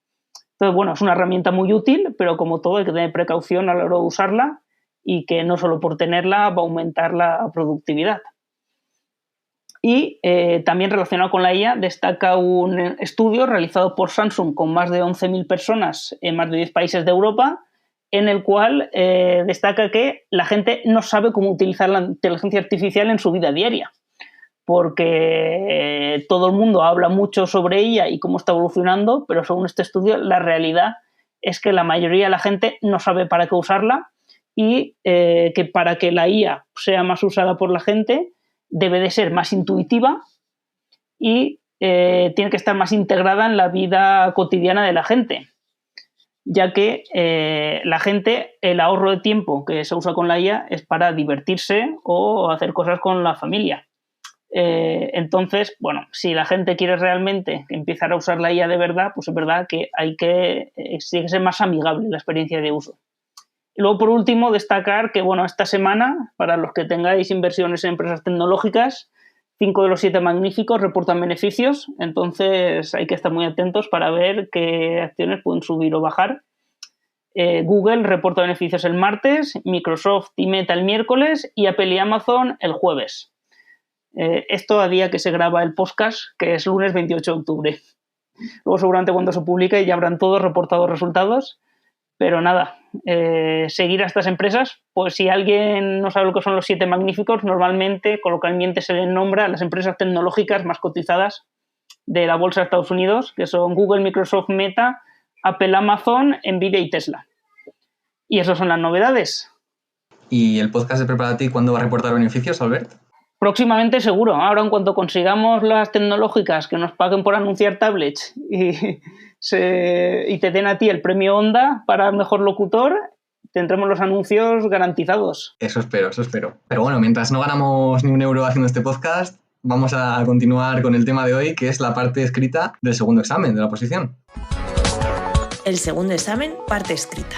Entonces, es una herramienta muy útil, pero como todo hay que tener precaución a la hora de usarla y que no solo por tenerla va a aumentar la productividad. Y también relacionado con la IA, destaca un estudio realizado por Samsung con más de 11.000 personas en más de 10 países de Europa, en el cual destaca que la gente no sabe cómo utilizar la inteligencia artificial en su vida diaria, porque todo el mundo habla mucho sobre ella y cómo está evolucionando, pero según este estudio la realidad es que la mayoría de la gente no sabe para qué usarla y que para que la IA sea más usada por la gente debe de ser más intuitiva y tiene que estar más integrada en la vida cotidiana de la gente, ya que la gente, el ahorro de tiempo que se usa con la IA es para divertirse o hacer cosas con la familia. Entonces, si la gente quiere realmente empezar a usar la IA de verdad, pues es verdad que hay que ser más amigable la experiencia de uso. Y luego, por último, destacar que, bueno, esta semana, para los que tengáis inversiones en empresas tecnológicas, 5 de los 7 magníficos reportan beneficios, entonces hay que estar muy atentos para ver qué acciones pueden subir o bajar. Google reporta beneficios el martes, Microsoft y Meta el miércoles y Apple y Amazon el jueves. Esto a día que se graba el podcast, que es lunes 28 de octubre. Luego seguramente cuando se publique ya habrán todos reportado resultados, pero nada, seguir a estas empresas, pues si alguien no sabe lo que son los 7 magníficos, normalmente coloquialmente se les nombra a las empresas tecnológicas más cotizadas de la bolsa de Estados Unidos, que son Google, Microsoft, Meta, Apple, Amazon, Nvidia y Tesla. Y esas son las novedades. ¿Y el podcast de Prepara-ti cuándo va a reportar beneficios, Albert? Próximamente seguro. Ahora en cuanto consigamos las tecnológicas que nos paguen por anunciar tablets y te den a ti el premio Onda para mejor locutor, tendremos los anuncios garantizados. Eso espero. Pero bueno, mientras no ganamos ni un euro haciendo este podcast, vamos a continuar con el tema de hoy, que es la parte escrita del segundo examen de la oposición. El segundo examen, parte escrita.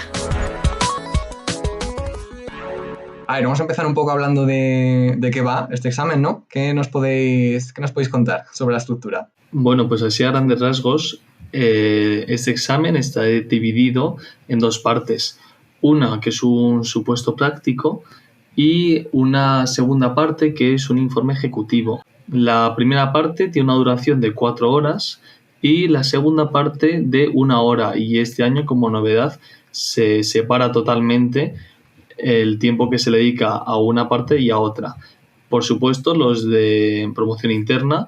A ver, vamos a empezar un poco hablando de qué va este examen, ¿no? ¿Qué nos podéis contar sobre la estructura? Bueno, pues así a grandes rasgos, este examen está dividido en 2 partes. Una que es un supuesto práctico y una segunda parte que es un informe ejecutivo. La primera parte tiene una duración de 4 horas y la segunda parte de 1 hora, y este año como novedad se separa totalmente el tiempo que se le dedica a una parte y a otra. Por supuesto, los de promoción interna,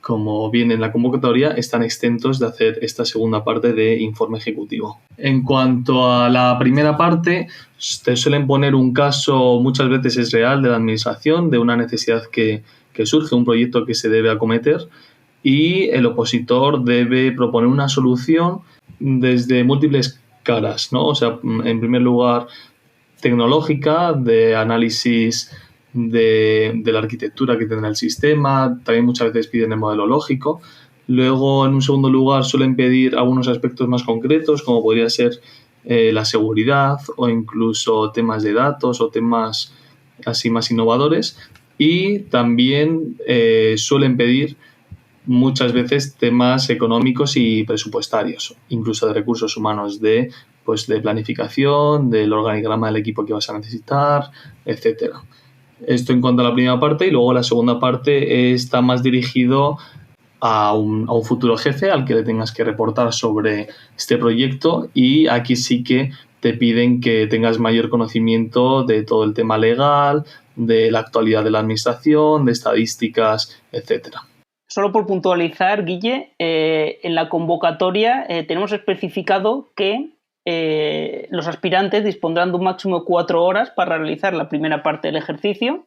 como viene en la convocatoria, están exentos de hacer esta segunda parte de informe ejecutivo. En cuanto a la primera parte, te suelen poner un caso, muchas veces es real, de la administración, de una necesidad que surge, un proyecto que se debe acometer, y el opositor debe proponer una solución desde múltiples caras, ¿no? O sea, en primer lugar, tecnológica, de análisis de la arquitectura que tendrá el sistema, también muchas veces piden el modelo lógico. Luego, en un segundo lugar, suelen pedir algunos aspectos más concretos, como podría ser la seguridad o incluso temas de datos o temas así más innovadores. Y también suelen pedir muchas veces temas económicos y presupuestarios, incluso de recursos humanos, de planificación, del organigrama del equipo que vas a necesitar, etcétera. Esto en cuanto a la primera parte, y luego la segunda parte está más dirigido a un futuro jefe al que le tengas que reportar sobre este proyecto, y aquí sí que te piden que tengas mayor conocimiento de todo el tema legal, de la actualidad de la administración, de estadísticas, etcétera. Solo por puntualizar, Guille, en la convocatoria tenemos especificado que los aspirantes dispondrán de un máximo de 4 horas para realizar la primera parte del ejercicio,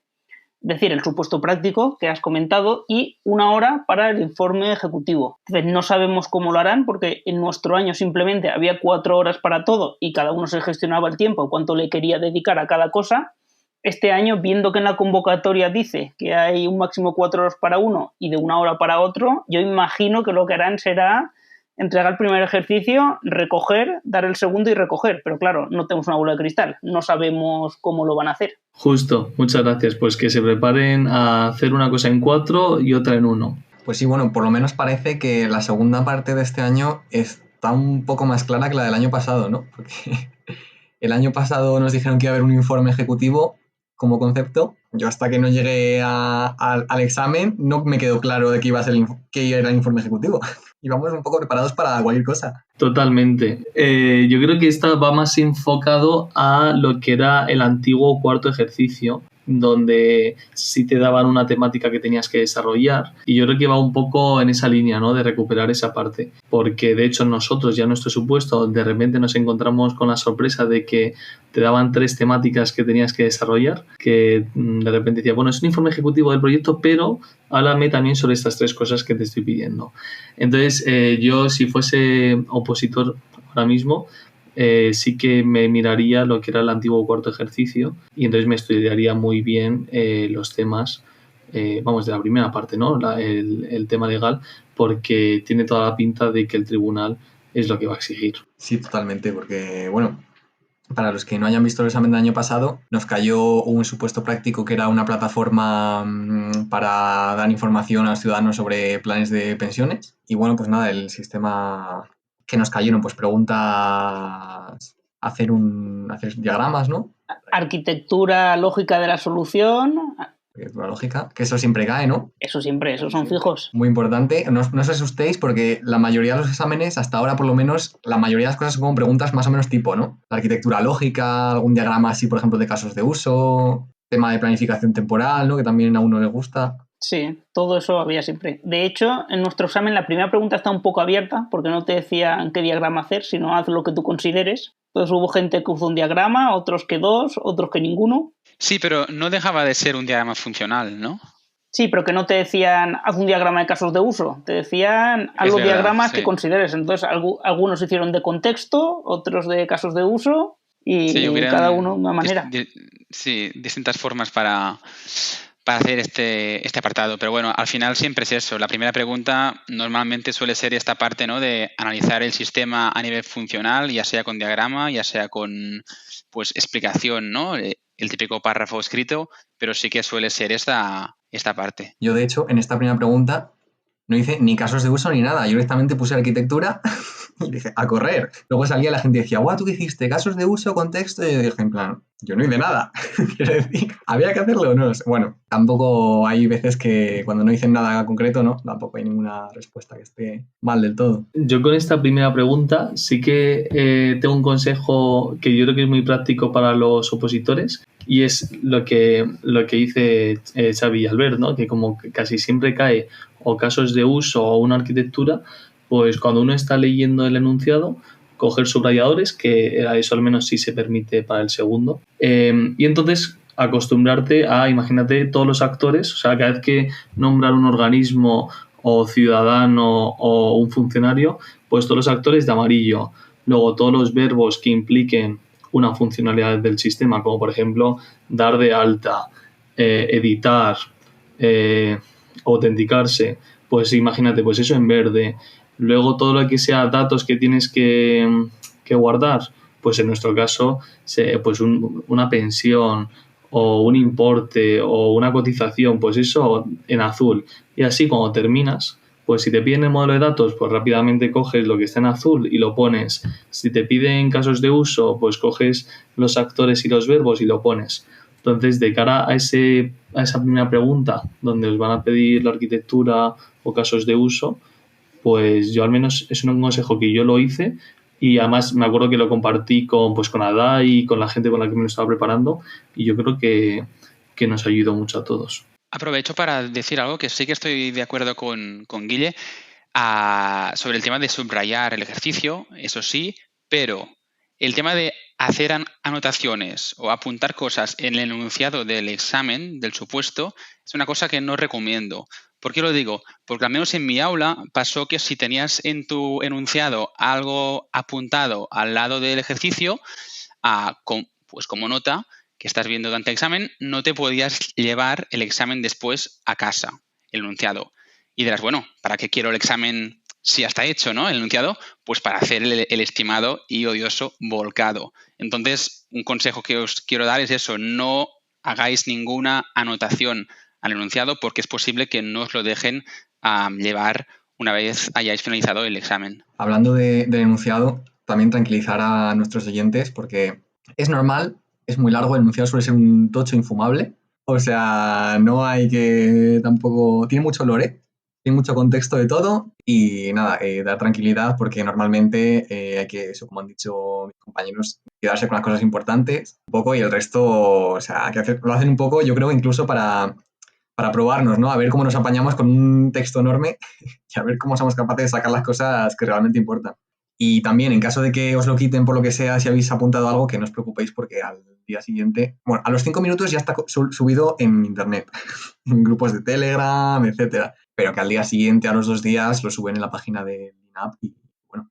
es decir, el supuesto práctico que has comentado, y 1 hora para el informe ejecutivo. Entonces, no sabemos cómo lo harán, porque en nuestro año simplemente había 4 horas para todo y cada uno se gestionaba el tiempo, cuánto le quería dedicar a cada cosa. Este año, viendo que en la convocatoria dice que hay un máximo de 4 horas para uno y de 1 hora para otro, yo imagino que lo que harán será entregar el primer ejercicio, recoger, dar el segundo y recoger. Pero claro, no tenemos una bola de cristal, no sabemos cómo lo van a hacer. Justo, muchas gracias. Pues que se preparen a hacer una cosa en 4 y otra en 1. Pues sí, bueno, por lo menos parece que la segunda parte de este año está un poco más clara que la del año pasado, ¿no? Porque el año pasado nos dijeron que iba a haber un informe ejecutivo como concepto. Yo hasta que no llegué al examen no me quedó claro de qué iba a ser qué era el informe ejecutivo. Íbamos un poco preparados para cualquier cosa. Totalmente. Yo creo que esta va más enfocado a lo que era el antiguo cuarto ejercicio, donde sí te daban una temática que tenías que desarrollar, y yo creo que va un poco en esa línea, ¿no?, de recuperar esa parte, porque de hecho nosotros ya en nuestro supuesto de repente nos encontramos con la sorpresa de que te daban 3 temáticas que tenías que desarrollar, que de repente decía, bueno, es un informe ejecutivo del proyecto, pero háblame también sobre estas 3 cosas que te estoy pidiendo. Entonces yo, si fuese opositor ahora mismo, sí que me miraría lo que era el antiguo cuarto ejercicio, y entonces me estudiaría muy bien los temas, de la primera parte, ¿no? El tema legal, porque tiene toda la pinta de que el tribunal es lo que va a exigir. Sí, totalmente, porque, bueno, para los que no hayan visto el examen del año pasado, nos cayó un supuesto práctico que era una plataforma para dar información a los ciudadanos sobre planes de pensiones. Y bueno, pues nada, el sistema que nos cayeron, pues preguntas, hacer diagramas, ¿no? Arquitectura lógica de la solución. La lógica, que eso siempre cae, ¿no? Eso siempre, esos son fijos. Muy importante. No os asustéis porque la mayoría de los exámenes, hasta ahora por lo menos, la mayoría de las cosas son como preguntas más o menos tipo, ¿no? La arquitectura lógica, algún diagrama así, por ejemplo, de casos de uso, tema de planificación temporal, ¿no? Que también a uno le gusta. Sí, todo eso había siempre. De hecho, en nuestro examen la primera pregunta está un poco abierta porque no te decían qué diagrama hacer, sino haz lo que tú consideres. Entonces hubo gente que usó un diagrama, otros que dos, otros que ninguno. Sí, pero no dejaba de ser un diagrama funcional, ¿no? Sí, pero que no te decían haz un diagrama de casos de uso, te decían haz los diagramas que consideres. Entonces algunos hicieron de contexto, otros de casos de uso y cada uno de una manera. Sí, distintas formas para hacer este apartado. Pero bueno, al final siempre es eso. La primera pregunta normalmente suele ser esta parte, ¿no? De analizar el sistema a nivel funcional, ya sea con diagrama, ya sea con pues explicación, ¿no? El típico párrafo escrito, pero sí que suele ser esta parte. Yo, de hecho, en esta primera pregunta no hice ni casos de uso ni nada. Yo directamente puse arquitectura y dije, a correr. Luego salía la gente y decía, guau, ¿tú qué hiciste? ¿Casos de uso, contexto? Y yo dije, en plan, yo no hice nada. Quiero decir, ¿había que hacerlo o no? Bueno, tampoco hay veces que cuando no dicen nada concreto, ¿no? Tampoco hay ninguna respuesta que esté mal del todo. Yo con esta primera pregunta sí que tengo un consejo que yo creo que es muy práctico para los opositores y es lo que dice Xavi y Albert, ¿no? Que como que casi siempre cae o casos de uso o una arquitectura, pues cuando uno está leyendo el enunciado, coger subrayadores, que eso al menos sí se permite para el segundo, y entonces acostumbrarte a, imagínate, todos los actores, o sea, cada vez que nombrar un organismo o ciudadano o un funcionario, pues todos los actores de amarillo, luego todos los verbos que impliquen una funcionalidad del sistema, como por ejemplo dar de alta, editar, autenticarse, pues imagínate, pues eso en verde. Luego todo lo que sea datos que tienes que guardar, pues en nuestro caso pues una pensión o un importe o una cotización, pues eso en azul. Y así cuando terminas, pues si te piden el modelo de datos, pues rápidamente coges lo que está en azul y lo pones. Si te piden casos de uso, pues coges los actores y los verbos y lo pones. Entonces, de cara a esa primera pregunta, donde os van a pedir la arquitectura o casos de uso, pues yo al menos es un consejo que yo lo hice y además me acuerdo que lo compartí con Ada y con la gente con la que me lo estaba preparando y yo creo que nos ayudó mucho a todos. Aprovecho para decir algo que sí que estoy de acuerdo con Guille sobre el tema de subrayar el ejercicio, eso sí, pero el tema de hacer anotaciones o apuntar cosas en el enunciado del examen, del supuesto, es una cosa que no recomiendo. ¿Por qué lo digo? Porque al menos en mi aula pasó que si tenías en tu enunciado algo apuntado al lado del ejercicio, pues como nota que estás viendo durante el examen, no te podías llevar el examen después a casa, el enunciado. Y dirás, bueno, ¿para qué quiero el examen si ya está hecho, ¿no? El enunciado, pues para hacer el estimado y odioso volcado. Entonces, un consejo que os quiero dar es eso, no hagáis ninguna anotación al enunciado porque es posible que no os lo dejen llevar una vez hayáis finalizado el examen. Hablando del enunciado, también tranquilizar a nuestros oyentes porque es normal, es muy largo, el enunciado suele ser un tocho infumable, o sea, no hay que tampoco... Tiene mucho lore, tiene mucho contexto de todo y nada, dar tranquilidad porque normalmente hay que, eso como han dicho mis compañeros, quedarse con las cosas importantes un poco y el resto, o sea, lo hacen un poco, yo creo, incluso para probarnos, ¿no? A ver cómo nos apañamos con un texto enorme y a ver cómo somos capaces de sacar las cosas que realmente importan. Y también, en caso de que os lo quiten por lo que sea, si habéis apuntado algo, que no os preocupéis porque al día siguiente... Bueno, a los 5 minutos ya está subido en internet, en grupos de Telegram, etcétera. Pero que al día siguiente, a los 2 días, lo suben en la página de INAP y, bueno,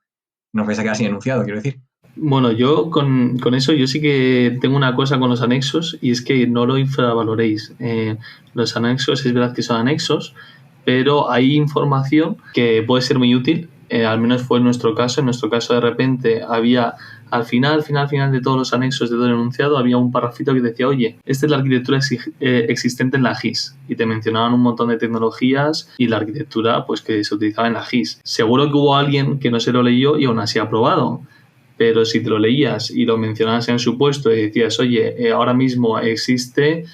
no os vais a quedar sin enunciado, quiero decir. Bueno, yo con eso yo sí que tengo una cosa con los anexos y es que no lo infravaloréis. Los anexos es verdad que son anexos, pero hay información que puede ser muy útil, al menos fue en nuestro caso. En nuestro caso de repente había al final de todos los anexos de todo el enunciado había un parrafito que decía, oye, esta es la arquitectura existente en la GIS, y te mencionaban un montón de tecnologías y la arquitectura pues que se utilizaba en la GIS. Seguro que hubo alguien que no se lo leyó y aún así ha aprobado, pero si te lo leías y lo mencionabas en su puesto y decías, oye, ahora mismo existe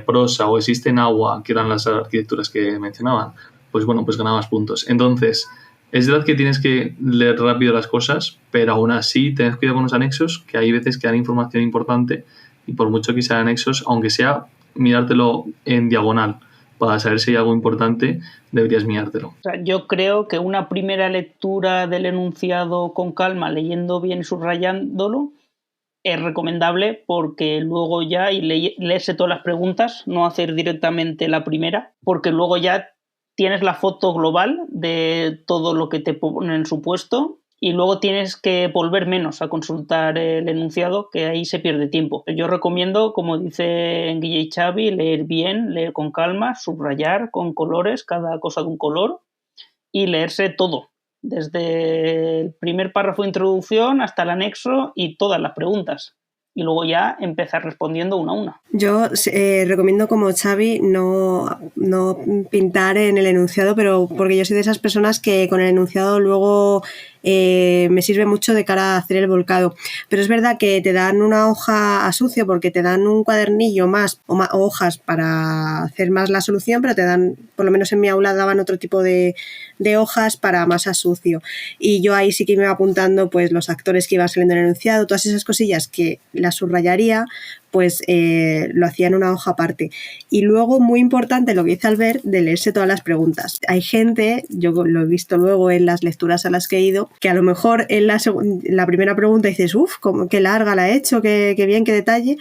Prosa o existe Nahua, que eran las arquitecturas que mencionaban, pues bueno, pues ganabas puntos. Entonces, es verdad que tienes que leer rápido las cosas, pero aún así tenés cuidado con los anexos, que hay veces que dan información importante y por mucho que sean anexos, aunque sea mirártelo en diagonal para saber si hay algo importante, deberías mirártelo. O sea, yo creo que una primera lectura del enunciado con calma, leyendo bien y subrayándolo, es recomendable porque luego ya, y leerse todas las preguntas, no hacer directamente la primera, porque luego ya tienes la foto global de todo lo que te pone en su puesto y luego tienes que volver menos a consultar el enunciado, que ahí se pierde tiempo. Yo recomiendo, como dice Guille y Xavi, leer bien, leer con calma, subrayar con colores, cada cosa de un color, y leerse todo, desde el primer párrafo de introducción hasta el anexo y todas las preguntas. Y luego ya empezar respondiendo una a una. Yo recomiendo, como Xavi, no pintar en el enunciado, pero porque yo soy de esas personas que con el enunciado luego me sirve mucho de cara a hacer el volcado. Pero es verdad que te dan una hoja a sucio porque te dan un cuadernillo más o hojas para hacer más la solución, pero te dan, por lo menos en mi aula daban otro tipo de hojas para más a sucio. Y yo ahí sí que me iba apuntando pues los actores que iban saliendo en el enunciado, todas esas cosillas que las subrayaría, pues lo hacía en una hoja aparte. Y luego, muy importante lo que dice Albert, de leerse todas las preguntas. Hay gente, yo lo he visto luego en las lecturas a las que he ido, que a lo mejor en la primera pregunta dices, uff, qué larga la he hecho, qué bien, qué detalle.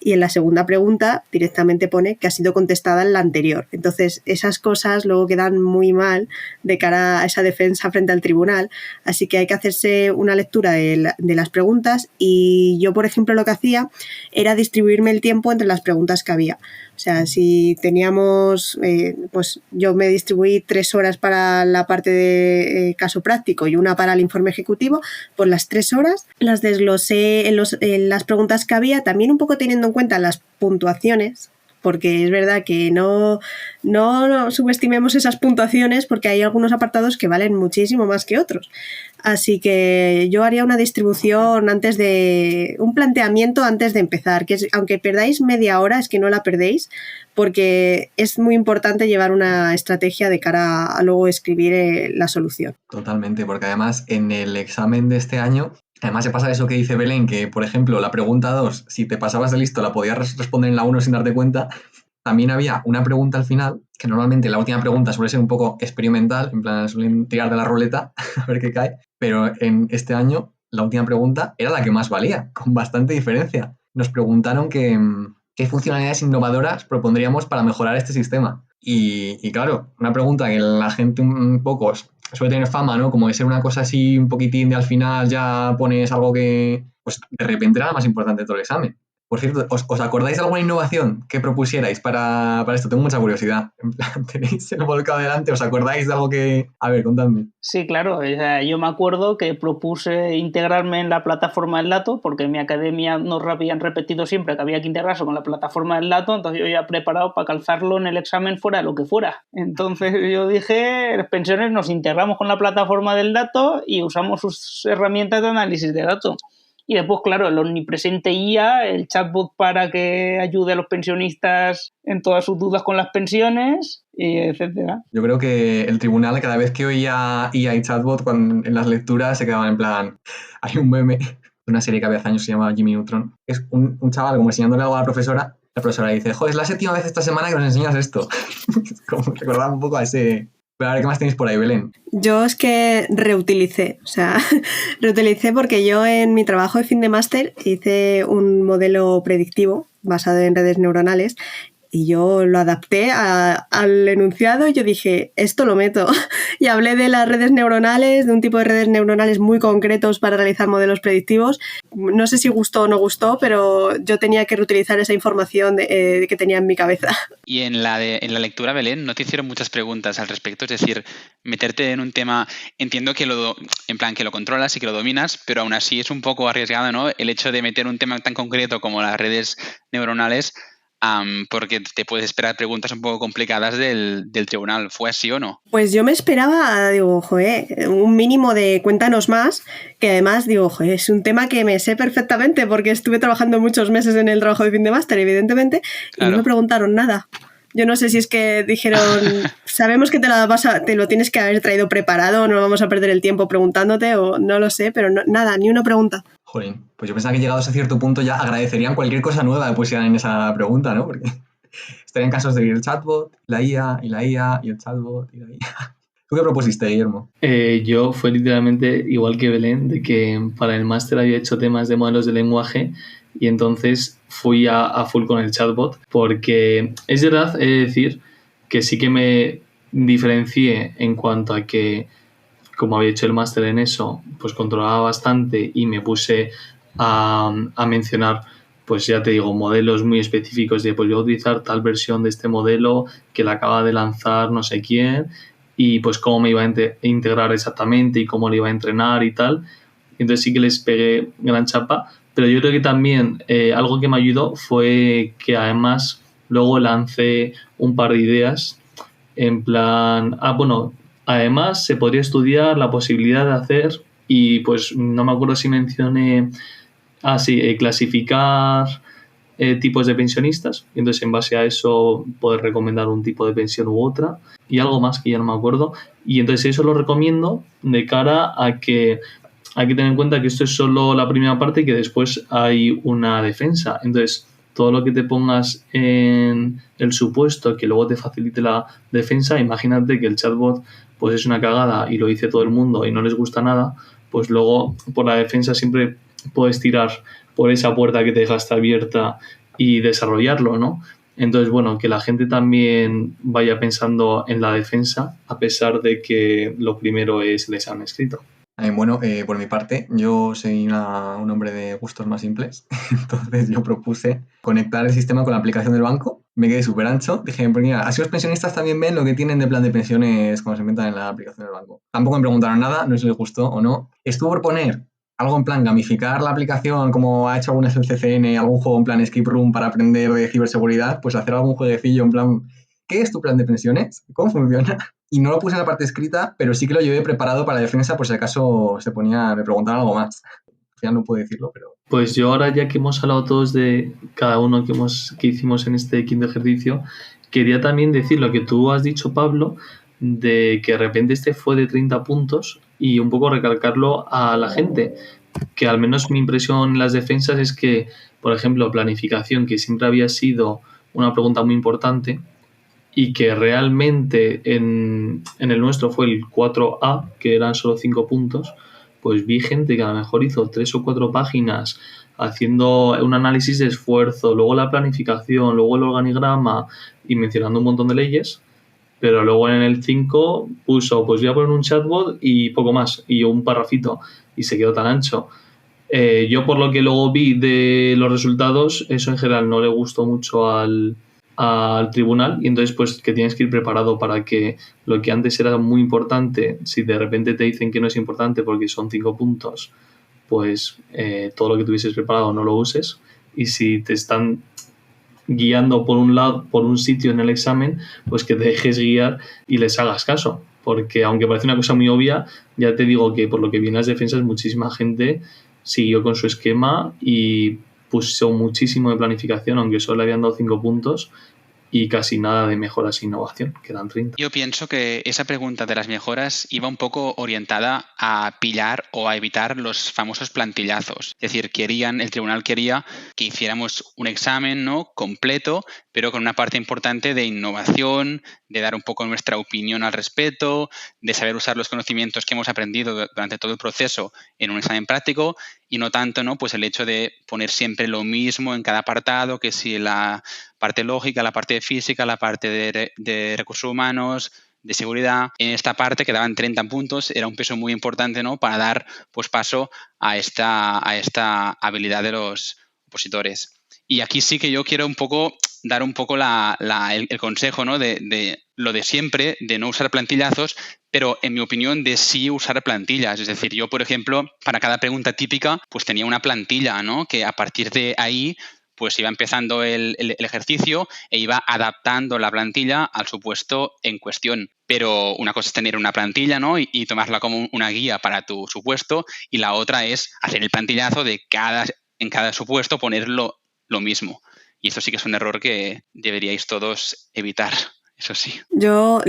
Y en la segunda pregunta directamente pone que ha sido contestada en la anterior. Entonces, esas cosas luego quedan muy mal de cara a esa defensa frente al tribunal. Así que hay que hacerse una lectura de las preguntas, y yo, por ejemplo, lo que hacía era distribuirme el tiempo entre las preguntas que había. O sea, si teníamos, pues yo me distribuí 3 horas para la parte de caso práctico y una para el informe ejecutivo, pues las 3 horas las desglosé en las preguntas que había, también un poco teniendo en cuenta las puntuaciones, porque es verdad que no subestimemos esas puntuaciones, porque hay algunos apartados que valen muchísimo más que otros. Así que yo haría una distribución un planteamiento antes de empezar, que es, aunque perdáis media hora, es que no la perdéis, porque es muy importante llevar una estrategia de cara a luego escribir la solución. Totalmente, porque además en el examen de este año, además se pasa eso que dice Belén, que por ejemplo la pregunta 2, si te pasabas de listo la podías responder en la 1 sin darte cuenta. También había una pregunta al final, que normalmente la última pregunta suele ser un poco experimental, en plan suelen tirar de la ruleta a ver qué cae, pero en este año la última pregunta era la que más valía, con bastante diferencia. Nos preguntaron qué funcionalidades innovadoras propondríamos para mejorar este sistema. Y claro, una pregunta que la gente un poco suele tener fama, ¿no? Como de ser una cosa así un poquitín de al final ya pones algo que pues de repente era la más importante de todo el examen. Por cierto, ¿os acordáis de alguna innovación que propusierais para esto? Tengo mucha curiosidad. En plan, ¿tenéis el volcado delante? ¿Os acordáis de algo que...? A ver, contadme. Sí, claro. Yo me acuerdo que propuse integrarme en la plataforma del dato, porque en mi academia nos habían repetido siempre que había que integrarse con la plataforma del dato, entonces yo ya preparado para calzarlo en el examen fuera lo que fuera. Entonces yo dije, las pensiones nos integramos con la plataforma del dato y usamos sus herramientas de análisis de datos. Y después, claro, el omnipresente IA, el chatbot para que ayude a los pensionistas en todas sus dudas con las pensiones, etcétera. Yo creo que el tribunal, cada vez que oía IA y chatbot, en las lecturas se quedaban en plan... Hay un meme de una serie que había hace años, se llama Jimmy Neutron. Es un chaval como enseñándole algo a la profesora. La profesora dice, joder, es la 7ª vez esta semana que nos enseñas esto. Como recordaba un poco a ese... Pero a ver, ¿qué más tenéis por ahí, Belén? Yo es que reutilicé porque yo en mi trabajo de fin de máster hice un modelo predictivo basado en redes neuronales Y yo lo adapté al enunciado y yo dije, esto lo meto. Y hablé de las redes neuronales, de un tipo de redes neuronales muy concretos para realizar modelos predictivos. No sé si gustó o no gustó, pero yo tenía que reutilizar esa información que tenía en mi cabeza. Y en la lectura, Belén, ¿no te hicieron muchas preguntas al respecto? Es decir, meterte en un tema, entiendo que que lo controlas y que lo dominas, pero aún así es un poco arriesgado, ¿no? El hecho de meter un tema tan concreto como las redes neuronales, porque te puedes esperar preguntas un poco complicadas del tribunal. ¿Fue así o no? Pues yo me esperaba, digo, un mínimo de cuéntanos más, que además, digo, es un tema que me sé perfectamente porque estuve trabajando muchos meses en el trabajo de fin de máster, evidentemente, Claro. y no me preguntaron nada. Yo no sé si es que dijeron, sabemos que te lo tienes que haber traído preparado, no vamos a perder el tiempo preguntándote, o no lo sé, pero nada, ni una pregunta. Jolín, pues yo pensaba que llegados a cierto punto ya agradecerían cualquier cosa nueva que pusieran en esa pregunta, ¿no? Porque estarían casos de el chatbot, la IA y el chatbot y la IA. ¿Tú qué propusiste, Guillermo? Yo fue literalmente igual que Belén, de que para el máster había hecho temas de modelos de lenguaje y entonces fui a full con el chatbot, porque es verdad, he de decir que sí que me diferencié en cuanto a que, como había hecho el máster en eso, pues controlaba bastante y me puse a mencionar, pues ya te digo, modelos muy específicos de, pues voy a utilizar tal versión de este modelo que la acaba de lanzar no sé quién y pues cómo me iba a integrar exactamente y cómo le iba a entrenar y tal. Entonces sí que les pegué gran chapa, pero yo creo que también algo que me ayudó fue que además luego lancé un par de ideas en plan, además se podría estudiar la posibilidad de hacer, y pues no me acuerdo si mencioné, clasificar tipos de pensionistas, y entonces en base a eso poder recomendar un tipo de pensión u otra, y algo más que ya no me acuerdo, y entonces eso lo recomiendo de cara a que hay que tener en cuenta que esto es solo la primera parte y que después hay una defensa. Entonces, todo lo que te pongas en el supuesto que luego te facilite la defensa, imagínate que el chatbot pues es una cagada y lo dice todo el mundo y no les gusta nada, pues luego por la defensa siempre puedes tirar por esa puerta que te dejaste abierta y desarrollarlo, ¿no? Entonces, bueno, que la gente también vaya pensando en la defensa a pesar de que lo primero es el examen escrito. Bueno, por mi parte, yo soy un hombre de gustos más simples, entonces yo propuse conectar el sistema con la aplicación del banco. Me quedé súper ancho, dije, pues mira, así los pensionistas también ven lo que tienen de plan de pensiones cuando se inventan en la aplicación del banco. Tampoco me preguntaron nada, no sé si les gustó o no. Estuvo por poner algo en plan gamificar la aplicación, como ha hecho algunas el CCN, algún juego en plan Escape Room para aprender de ciberseguridad, pues hacer algún jueguecillo en plan, ¿qué es tu plan de pensiones? ¿Cómo funciona? Y no lo puse en la parte escrita, pero sí que lo llevé preparado para la defensa por si acaso me preguntaban algo más. Ya no puedo decirlo, pero... Pues yo ahora, ya que hemos hablado todos de cada uno que hicimos en este quinto ejercicio, quería también decir lo que tú has dicho, Pablo, de que de repente este fue de 30 puntos y un poco recalcarlo a la gente, que al menos mi impresión en las defensas es que, por ejemplo, planificación, que siempre había sido una pregunta muy importante, y que realmente en el nuestro fue el 4A, que eran solo 5 puntos, pues vi gente que a lo mejor hizo 3 o 4 páginas haciendo un análisis de esfuerzo, luego la planificación, luego el organigrama y mencionando un montón de leyes, pero luego en el 5 puso, pues voy a poner un chatbot y poco más, y un parrafito, y se quedó tan ancho. Yo por lo que luego vi de los resultados, eso en general no le gustó mucho al tribunal, y entonces pues que tienes que ir preparado para que lo que antes era muy importante, si de repente te dicen que no es importante porque son 5 puntos, pues todo lo que tuvieses preparado no lo uses, y si te están guiando por un lado, por un sitio en el examen, pues que te dejes guiar y les hagas caso, porque aunque parece una cosa muy obvia, ya te digo que por lo que vi en las defensas muchísima gente siguió con su esquema y puso muchísimo de planificación, aunque solo le habían dado 5 puntos, y casi nada de mejoras e innovación, que eran 30. Yo pienso que esa pregunta de las mejoras iba un poco orientada a pillar o a evitar los famosos plantillazos. Es decir, el tribunal quería que hiciéramos un examen, ¿no?, completo, pero con una parte importante de innovación, de dar un poco nuestra opinión al respecto, de saber usar los conocimientos que hemos aprendido durante todo el proceso en un examen práctico, y no tanto, ¿no? Pues el hecho de poner siempre lo mismo en cada apartado, que si la parte lógica, la parte de física, la parte de recursos humanos, de seguridad. En esta parte quedaban 30 puntos, era un peso muy importante, ¿no? Para dar pues paso a esta habilidad de los opositores. Y aquí sí que yo quiero dar un poco el consejo, ¿no? de lo de siempre, de no usar plantillazos, pero en mi opinión de sí usar plantillas. Es decir, yo, por ejemplo, para cada pregunta típica, pues tenía una plantilla, ¿no? Que a partir de ahí pues iba empezando el ejercicio e iba adaptando la plantilla al supuesto en cuestión. Pero una cosa es tener una plantilla, ¿no? y tomarla como una guía para tu supuesto, y la otra es hacer el plantillazo de en cada supuesto ponerlo lo mismo. Y eso sí que es un error que deberíais todos evitar, eso sí. Yo,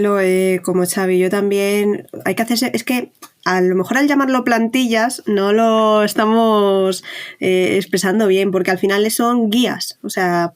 como Xavi, yo también, hay que hacerse, es que a lo mejor al llamarlo plantillas no lo estamos expresando bien, porque al final son guías, o sea,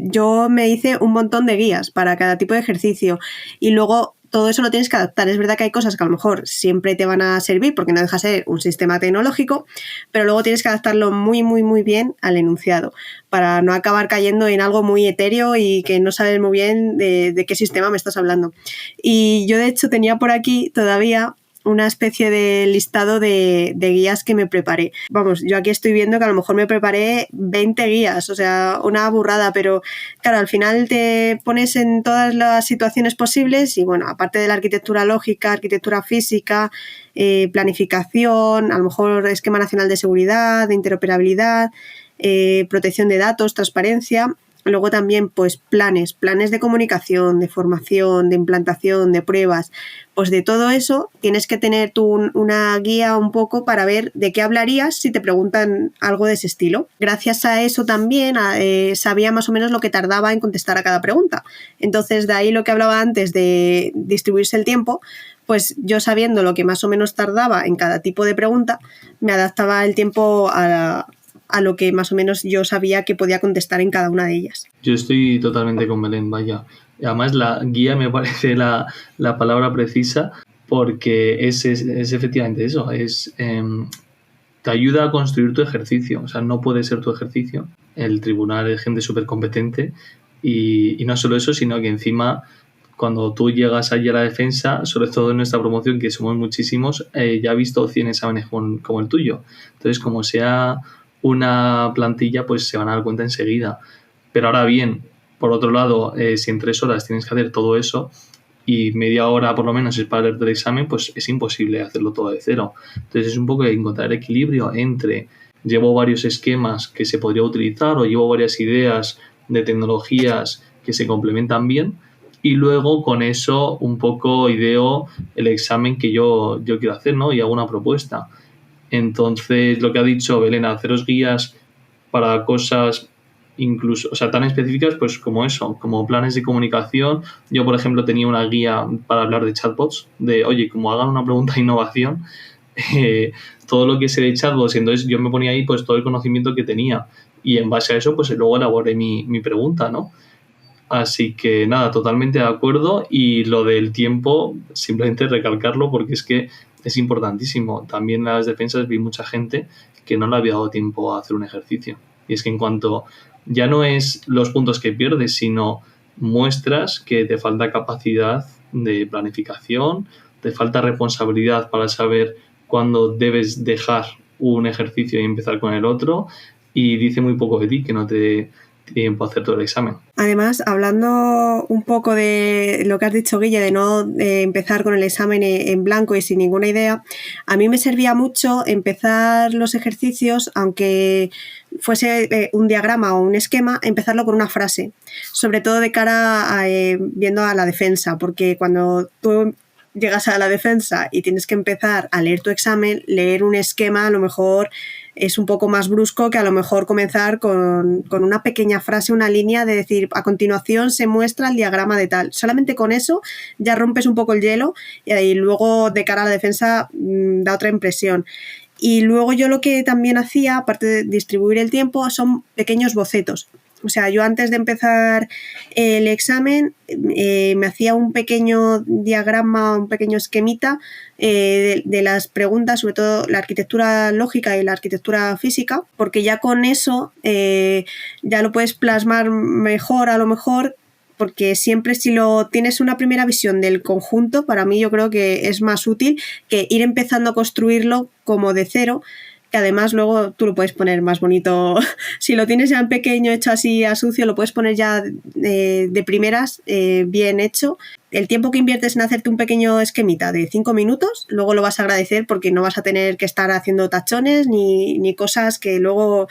yo me hice un montón de guías para cada tipo de ejercicio y luego todo eso lo tienes que adaptar. Es verdad que hay cosas que a lo mejor siempre te van a servir porque no deja de ser un sistema tecnológico, pero luego tienes que adaptarlo muy, muy, muy bien al enunciado para no acabar cayendo en algo muy etéreo y que no sabes muy bien de qué sistema me estás hablando. Y yo, de hecho, tenía por aquí todavía una especie de listado de guías que me preparé. Vamos, yo aquí estoy viendo que a lo mejor me preparé 20 guías, o sea, una burrada, pero claro, al final te pones en todas las situaciones posibles y bueno, aparte de la arquitectura lógica, arquitectura física, planificación, a lo mejor esquema nacional de seguridad, de interoperabilidad, protección de datos, transparencia. Luego también pues planes de comunicación, de formación, de implantación, de pruebas. Pues de todo eso tienes que tener tú una guía un poco para ver de qué hablarías si te preguntan algo de ese estilo. Gracias a eso también sabía más o menos lo que tardaba en contestar a cada pregunta. Entonces de ahí lo que hablaba antes de distribuirse el tiempo, pues yo sabiendo lo que más o menos tardaba en cada tipo de pregunta, me adaptaba el tiempo a lo que más o menos yo sabía que podía contestar en cada una de ellas. Yo estoy totalmente con Belén, vaya. Además, la guía me parece la palabra precisa porque es efectivamente eso, te ayuda a construir tu ejercicio. O sea, no puede ser tu ejercicio. El tribunal es gente súper competente y no solo eso, sino que encima cuando tú llegas allí a la defensa, sobre todo en nuestra promoción, que somos muchísimos, ya he visto 100 exámenes como el tuyo. Entonces, como sea una plantilla, pues se van a dar cuenta enseguida. Pero ahora bien, por otro lado, si en 3 horas tienes que hacer todo eso y media hora por lo menos es para el examen, pues es imposible hacerlo todo de cero. Entonces es un poco de encontrar equilibrio entre llevo varios esquemas que se podría utilizar o llevo varias ideas de tecnologías que se complementan bien y luego con eso un poco ideo el examen que yo quiero hacer, ¿no? Y hago una propuesta. Entonces, lo que ha dicho Belén, haceros guías para cosas incluso, o sea, tan específicas pues como eso, como planes de comunicación. Yo, por ejemplo, tenía una guía para hablar de chatbots, de, oye, como hagan una pregunta de innovación, todo lo que sé de chatbots, y entonces yo me ponía ahí pues todo el conocimiento que tenía y en base a eso pues luego elaboré mi pregunta, ¿no? Así que nada, totalmente de acuerdo y lo del tiempo, simplemente recalcarlo porque es que es importantísimo. También en las defensas vi mucha gente que no le había dado tiempo a hacer un ejercicio. Y es que en cuanto ya no es los puntos que pierdes, sino muestras que te falta capacidad de planificación, te falta responsabilidad para saber cuándo debes dejar un ejercicio y empezar con el otro, y dice muy poco de ti que no te tiempo a hacer todo el examen. Además, hablando un poco de lo que has dicho, Guille, de no empezar con el examen en blanco y sin ninguna idea, a mí me servía mucho empezar los ejercicios, aunque fuese un diagrama o un esquema, empezarlo con una frase, sobre todo de cara a viendo a la defensa, porque cuando tú llegas a la defensa y tienes que empezar a leer tu examen, leer un esquema a lo mejor es un poco más brusco que a lo mejor comenzar con una pequeña frase, una línea de decir, a continuación se muestra el diagrama de tal. Solamente con eso ya rompes un poco el hielo y ahí luego de cara a la defensa da otra impresión. Y luego yo lo que también hacía, aparte de distribuir el tiempo, son pequeños bocetos. O sea, yo antes de empezar el examen me hacía un pequeño diagrama, un pequeño esquemita de las preguntas, sobre todo la arquitectura lógica y la arquitectura física, porque ya con eso ya lo puedes plasmar mejor, a lo mejor, porque siempre si lo tienes una primera visión del conjunto, para mí yo creo que es más útil que ir empezando a construirlo como de cero, que además luego tú lo puedes poner más bonito. Si lo tienes ya en pequeño, hecho así a sucio, lo puedes poner ya de primeras, bien hecho. El tiempo que inviertes en hacerte un pequeño esquemita de 5 minutos, luego lo vas a agradecer porque no vas a tener que estar haciendo tachones ni cosas que luego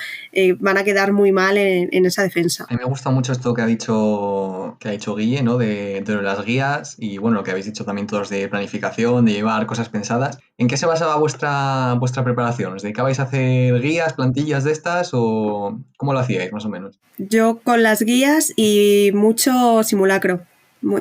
van a quedar muy mal en esa defensa. A mí me gusta mucho esto que ha dicho Guille, ¿no? De las guías y bueno, lo que habéis dicho también todos de planificación, de llevar cosas pensadas. ¿En qué se basaba vuestra preparación? ¿Os dedicabais a hacer guías, plantillas de estas o cómo lo hacíais más o menos? Yo con las guías y mucho simulacro.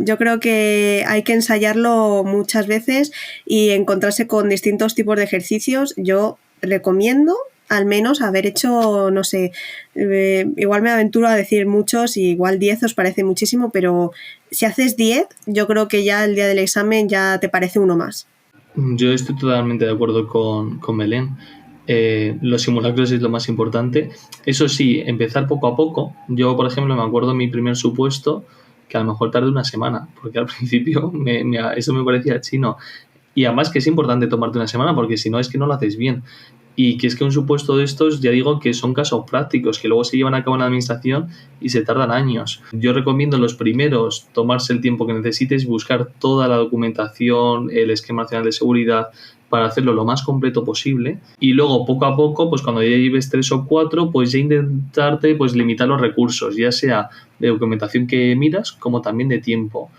Yo creo que hay que ensayarlo muchas veces y encontrarse con distintos tipos de ejercicios. Yo recomiendo al menos haber hecho, no sé, igual me aventuro a decir muchos y igual 10 os parece muchísimo, pero si haces 10, yo creo que ya el día del examen ya te parece uno más. Yo estoy totalmente de acuerdo con Belén. Los simulacros es lo más importante. Eso sí, empezar poco a poco. Yo, por ejemplo, me acuerdo de mi primer supuesto, que a lo mejor tardé una semana, porque al principio eso me parecía chino. Y además que es importante tomarte una semana, porque si no es que no lo haces bien. Y que es que un supuesto de estos, ya digo que son casos prácticos, que luego se llevan a cabo en la administración y se tardan años. Yo recomiendo los primeros tomarse el tiempo que necesites, buscar toda la documentación, el esquema nacional de seguridad, para hacerlo lo más completo posible y luego poco a poco, pues cuando ya lleves 3 o 4, pues ya intentarte pues limitar los recursos, ya sea de documentación que miras como también de tiempo,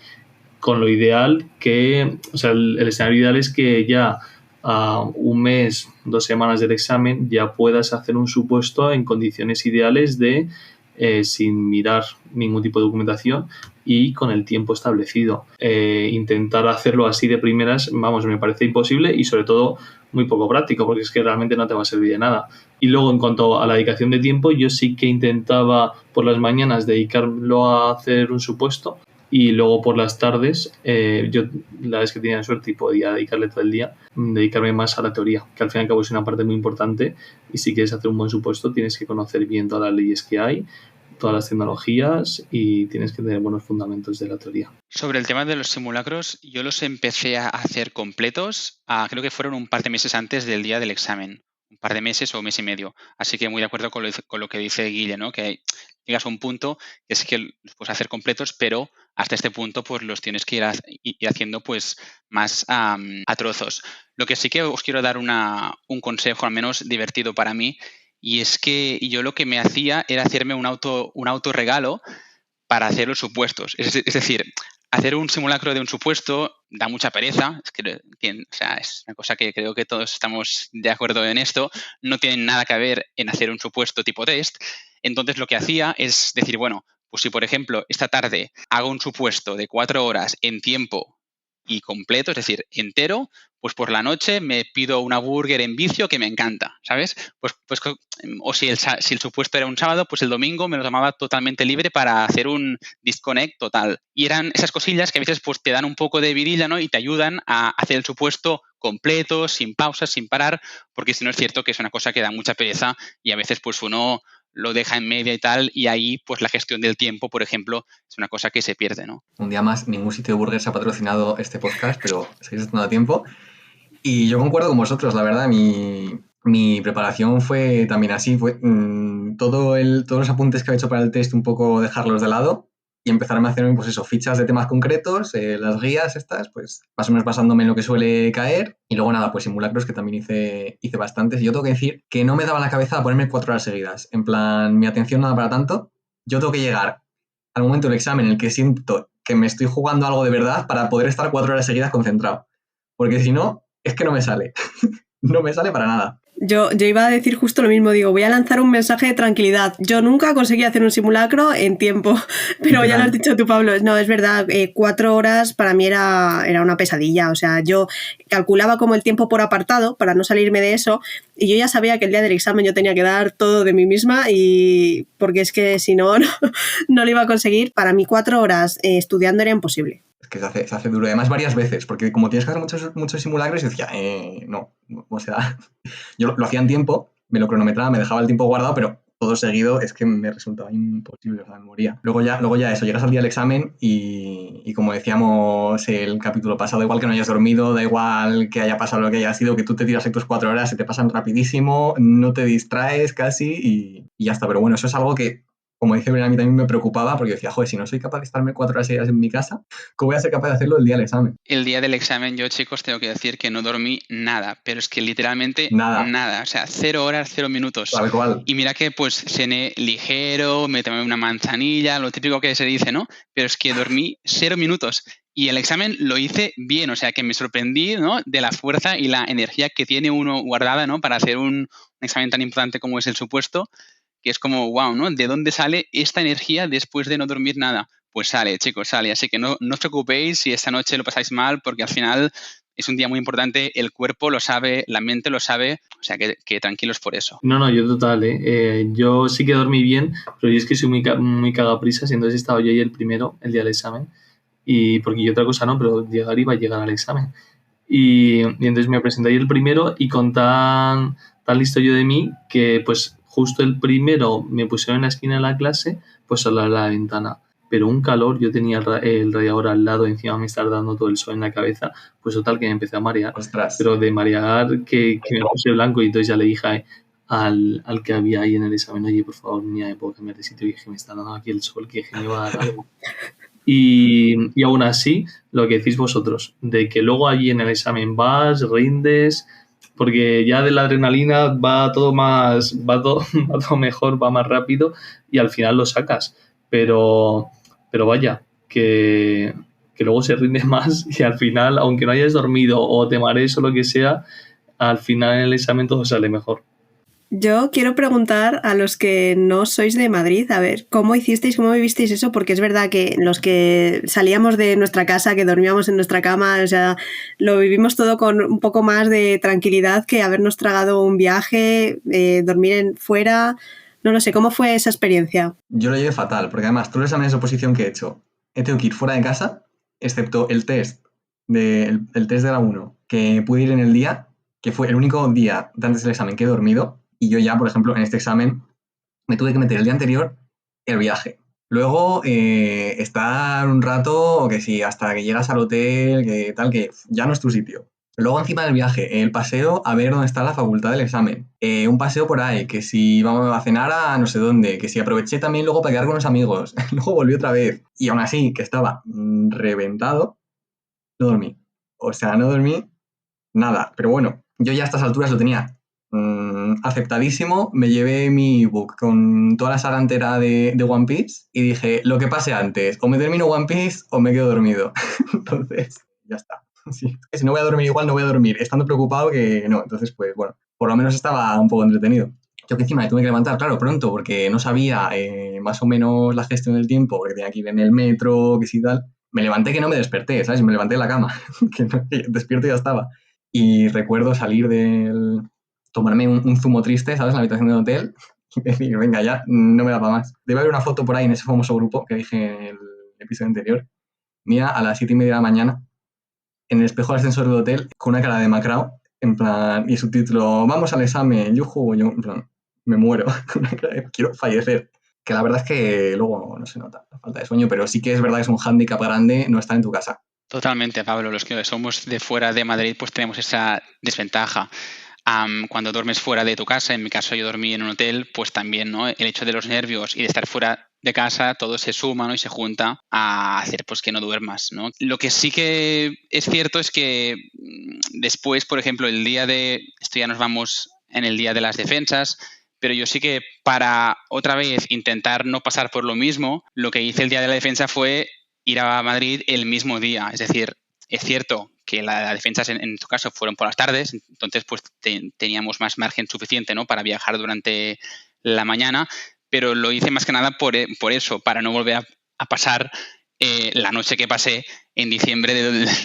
con lo ideal que, o sea, el escenario ideal es que ya a un mes, 2 semanas del examen ya puedas hacer un supuesto en condiciones ideales de sin mirar ningún tipo de documentación y con el tiempo establecido. Intentar hacerlo así de primeras, vamos, me parece imposible y sobre todo muy poco práctico, porque es que realmente no te va a servir de nada. Y luego, en cuanto a la dedicación de tiempo, yo sí que intentaba por las mañanas dedicarlo a hacer un supuesto y luego por las tardes, yo la vez que tenía suerte y podía dedicarle todo el día, dedicarme más a la teoría, que al fin y al cabo es una parte muy importante y si quieres hacer un buen supuesto tienes que conocer bien todas las leyes que hay, todas las tecnologías y tienes que tener buenos fundamentos de la teoría. Sobre el tema de los simulacros, yo los empecé a hacer completos, creo que fueron un par de meses antes del día del examen, un par de meses o mes y medio. Así que muy de acuerdo con lo que dice Guille, ¿no? Que llegas a un punto que es que los puedes hacer completos, pero hasta este punto pues los tienes que ir haciendo pues más a trozos. Lo que sí que os quiero dar un consejo, al menos divertido para mí, y es que yo lo que me hacía era hacerme un autorregalo para hacer los supuestos. Es decir, hacer un simulacro de un supuesto da mucha pereza. O sea, es una cosa que creo que todos estamos de acuerdo en esto. No tiene nada que ver en hacer un supuesto tipo test. Entonces, lo que hacía es decir, bueno, pues si, por ejemplo, esta tarde hago un supuesto de 4 horas en tiempo y completo, es decir, entero, pues por la noche me pido una burger en vicio que me encanta, ¿sabes? Pues o si el supuesto era un sábado, pues el domingo me lo tomaba totalmente libre para hacer un disconnect total. Y eran esas cosillas que a veces pues te dan un poco de vidilla, ¿no? Y te ayudan a hacer el supuesto completo, sin pausas, sin parar, porque si no es cierto que es una cosa que da mucha pereza y a veces pues uno lo deja en media y tal, y ahí pues la gestión del tiempo, por ejemplo, es una cosa que se pierde, ¿no? Un día más, ningún sitio de burgers ha patrocinado este podcast, pero seguís estando a tiempo. Y yo concuerdo con vosotros, la verdad, mi preparación fue también así, fue todos los apuntes que he hecho para el test un poco dejarlos de lado y empezarme a hacer, pues eso, fichas de temas concretos, las guías estas, pues más o menos basándome en lo que suele caer. Y luego nada, pues simulacros que también hice bastantes. Y yo tengo que decir que no me daba la cabeza a ponerme 4 horas seguidas. En plan, mi atención no da para tanto. Yo tengo que llegar al momento del examen en el que siento que me estoy jugando algo de verdad para poder estar 4 horas seguidas concentrado. Porque si no, es que no me sale. No me sale para nada. Yo iba a decir justo lo mismo, digo, voy a lanzar un mensaje de tranquilidad. Yo nunca conseguí hacer un simulacro en tiempo, pero ya lo has dicho tú, Pablo. No, es verdad, 4 horas para mí era una pesadilla. O sea, yo calculaba como el tiempo por apartado para no salirme de eso y yo ya sabía que el día del examen yo tenía que dar todo de mí misma y porque es que si no lo iba a conseguir. Para mí 4 horas estudiando era imposible. Es que se hace duro. Además, varias veces, porque como tienes que hacer muchos simulacros, yo decía, no, o sea, yo lo hacía en tiempo, me lo cronometraba, me dejaba el tiempo guardado, pero todo seguido es que me resultaba imposible, o sea, me moría. Luego ya eso, llegas al día del examen y como decíamos el capítulo pasado, da igual que no hayas dormido, da igual que haya pasado lo que haya sido, que tú te tiras ahí tus 4 horas, se te pasan rapidísimo, no te distraes casi y ya está. Pero bueno, eso es algo que, como dice Belén, a mí también me preocupaba porque decía, joder, si no soy capaz de estarme 4 horas seguidas en mi casa, ¿cómo voy a ser capaz de hacerlo el día del examen? El día del examen yo, chicos, tengo que decir que no dormí nada, pero es que literalmente nada. O sea, 0 horas, 0 minutos. Tal cual. Y mira que pues cené ligero, me tomé una manzanilla, lo típico que se dice, ¿no? Pero es que dormí 0 minutos. Y el examen lo hice bien, o sea que me sorprendí, ¿no?, de la fuerza y la energía que tiene uno guardada, ¿no?, para hacer un examen tan importante como es el supuesto, que es como, wow, ¿no? ¿De dónde sale esta energía después de no dormir nada? Pues sale, chicos, sale. Así que no os preocupéis si esta noche lo pasáis mal, porque al final es un día muy importante, el cuerpo lo sabe, la mente lo sabe, o sea que tranquilos por eso. No, yo total, yo sí que dormí bien, pero yo es que soy muy cagaprisas y entonces estaba yo ahí el primero, el día del examen, y porque yo otra cosa no, pero iba a llegar al examen. Y entonces me presenté ahí el primero y con tan listo yo de mí que pues justo el primero me pusieron en la esquina de la clase, pues al lado de la ventana. Pero un calor, yo tenía el radiador al lado, encima me estaba dando todo el sol en la cabeza, pues total que me empecé a marear. Ostras. Pero de marear que me puse blanco y entonces ya le dije al que había ahí en el examen, oye, por favor, niña, ¿me puedo cambiar de sitio? Y dije, me está dando aquí el sol, que me va a dar algo. Y aún así, lo que decís vosotros, de que luego allí en el examen vas, rindes, porque ya de la adrenalina va todo mejor, va más rápido y al final lo sacas. Pero vaya, que luego se rinde más y al final, aunque no hayas dormido o te marees o lo que sea, al final en el examen todo sale mejor. Yo quiero preguntar a los que no sois de Madrid, a ver, ¿cómo hicisteis, cómo vivisteis eso? Porque es verdad que los que salíamos de nuestra casa, que dormíamos en nuestra cama, o sea, lo vivimos todo con un poco más de tranquilidad que habernos tragado un viaje, dormir fuera. No lo sé, ¿cómo fue esa experiencia? Yo lo llevé fatal, porque además todos los exámenes de oposición que he hecho, he tenido que ir fuera de casa, excepto el test de la 1, que pude ir en el día, que fue el único día de antes del examen que he dormido. Y yo ya, por ejemplo, en este examen me tuve que meter el día anterior el viaje. Luego estar un rato, que sí, hasta que llegas al hotel, que tal, que ya no es tu sitio. Luego encima del viaje, el paseo a ver dónde está la facultad del examen. Un paseo por ahí, que si vamos a cenar a no sé dónde, que si aproveché también luego para quedar con los amigos. Luego volví otra vez. Y aún así, que estaba reventado, no dormí. O sea, no dormí nada. Pero bueno, yo ya a estas alturas lo tenía aceptadísimo. Me llevé mi ebook con toda la saga entera de One Piece y dije, lo que pase antes, o me termino One Piece o me quedo dormido. Entonces, ya está. Sí. Si no voy a dormir igual, no voy a dormir, estando preocupado que no. Entonces, pues bueno, por lo menos estaba un poco entretenido. Yo que encima me tuve que levantar, claro, pronto, porque no sabía más o menos la gestión del tiempo, porque tenía que ir en el metro, que sí tal. Me levanté que no me desperté, ¿sabes? Me levanté de la cama, que despierto y ya estaba. Y recuerdo salir tomarme un zumo triste, ¿sabes? En la habitación del hotel y decir, venga, ya, no me da para más. Debe haber una foto por ahí en ese famoso grupo que dije en el episodio anterior. Mía a las 7:30 de la mañana, en el espejo del ascensor del hotel, con una cara de macrao, en plan, y subtítulo, vamos al examen, yujú, yo, en plan, me muero, con una cara de, quiero fallecer. Que la verdad es que luego no se nota la falta de sueño, pero sí que es verdad que es un hándicap grande no estar en tu casa. Totalmente, Pablo. Los que somos de fuera de Madrid, pues tenemos esa desventaja. Cuando duermes fuera de tu casa, en mi caso yo dormí en un hotel, pues también, ¿no?, el hecho de los nervios y de estar fuera de casa, todo se suma, ¿no?, y se junta a hacer pues que no duermas, ¿no? Lo que sí que es cierto es que después, por ejemplo, esto ya nos vamos en el día de las defensas, pero yo sí que para otra vez intentar no pasar por lo mismo, lo que hice el día de la defensa fue ir a Madrid el mismo día, es decir, Es cierto que las defensas en tu caso fueron por las tardes, entonces pues teníamos más margen suficiente, ¿no?, para viajar durante la mañana, pero lo hice más que nada por eso, para no volver a pasar la noche que pasé en diciembre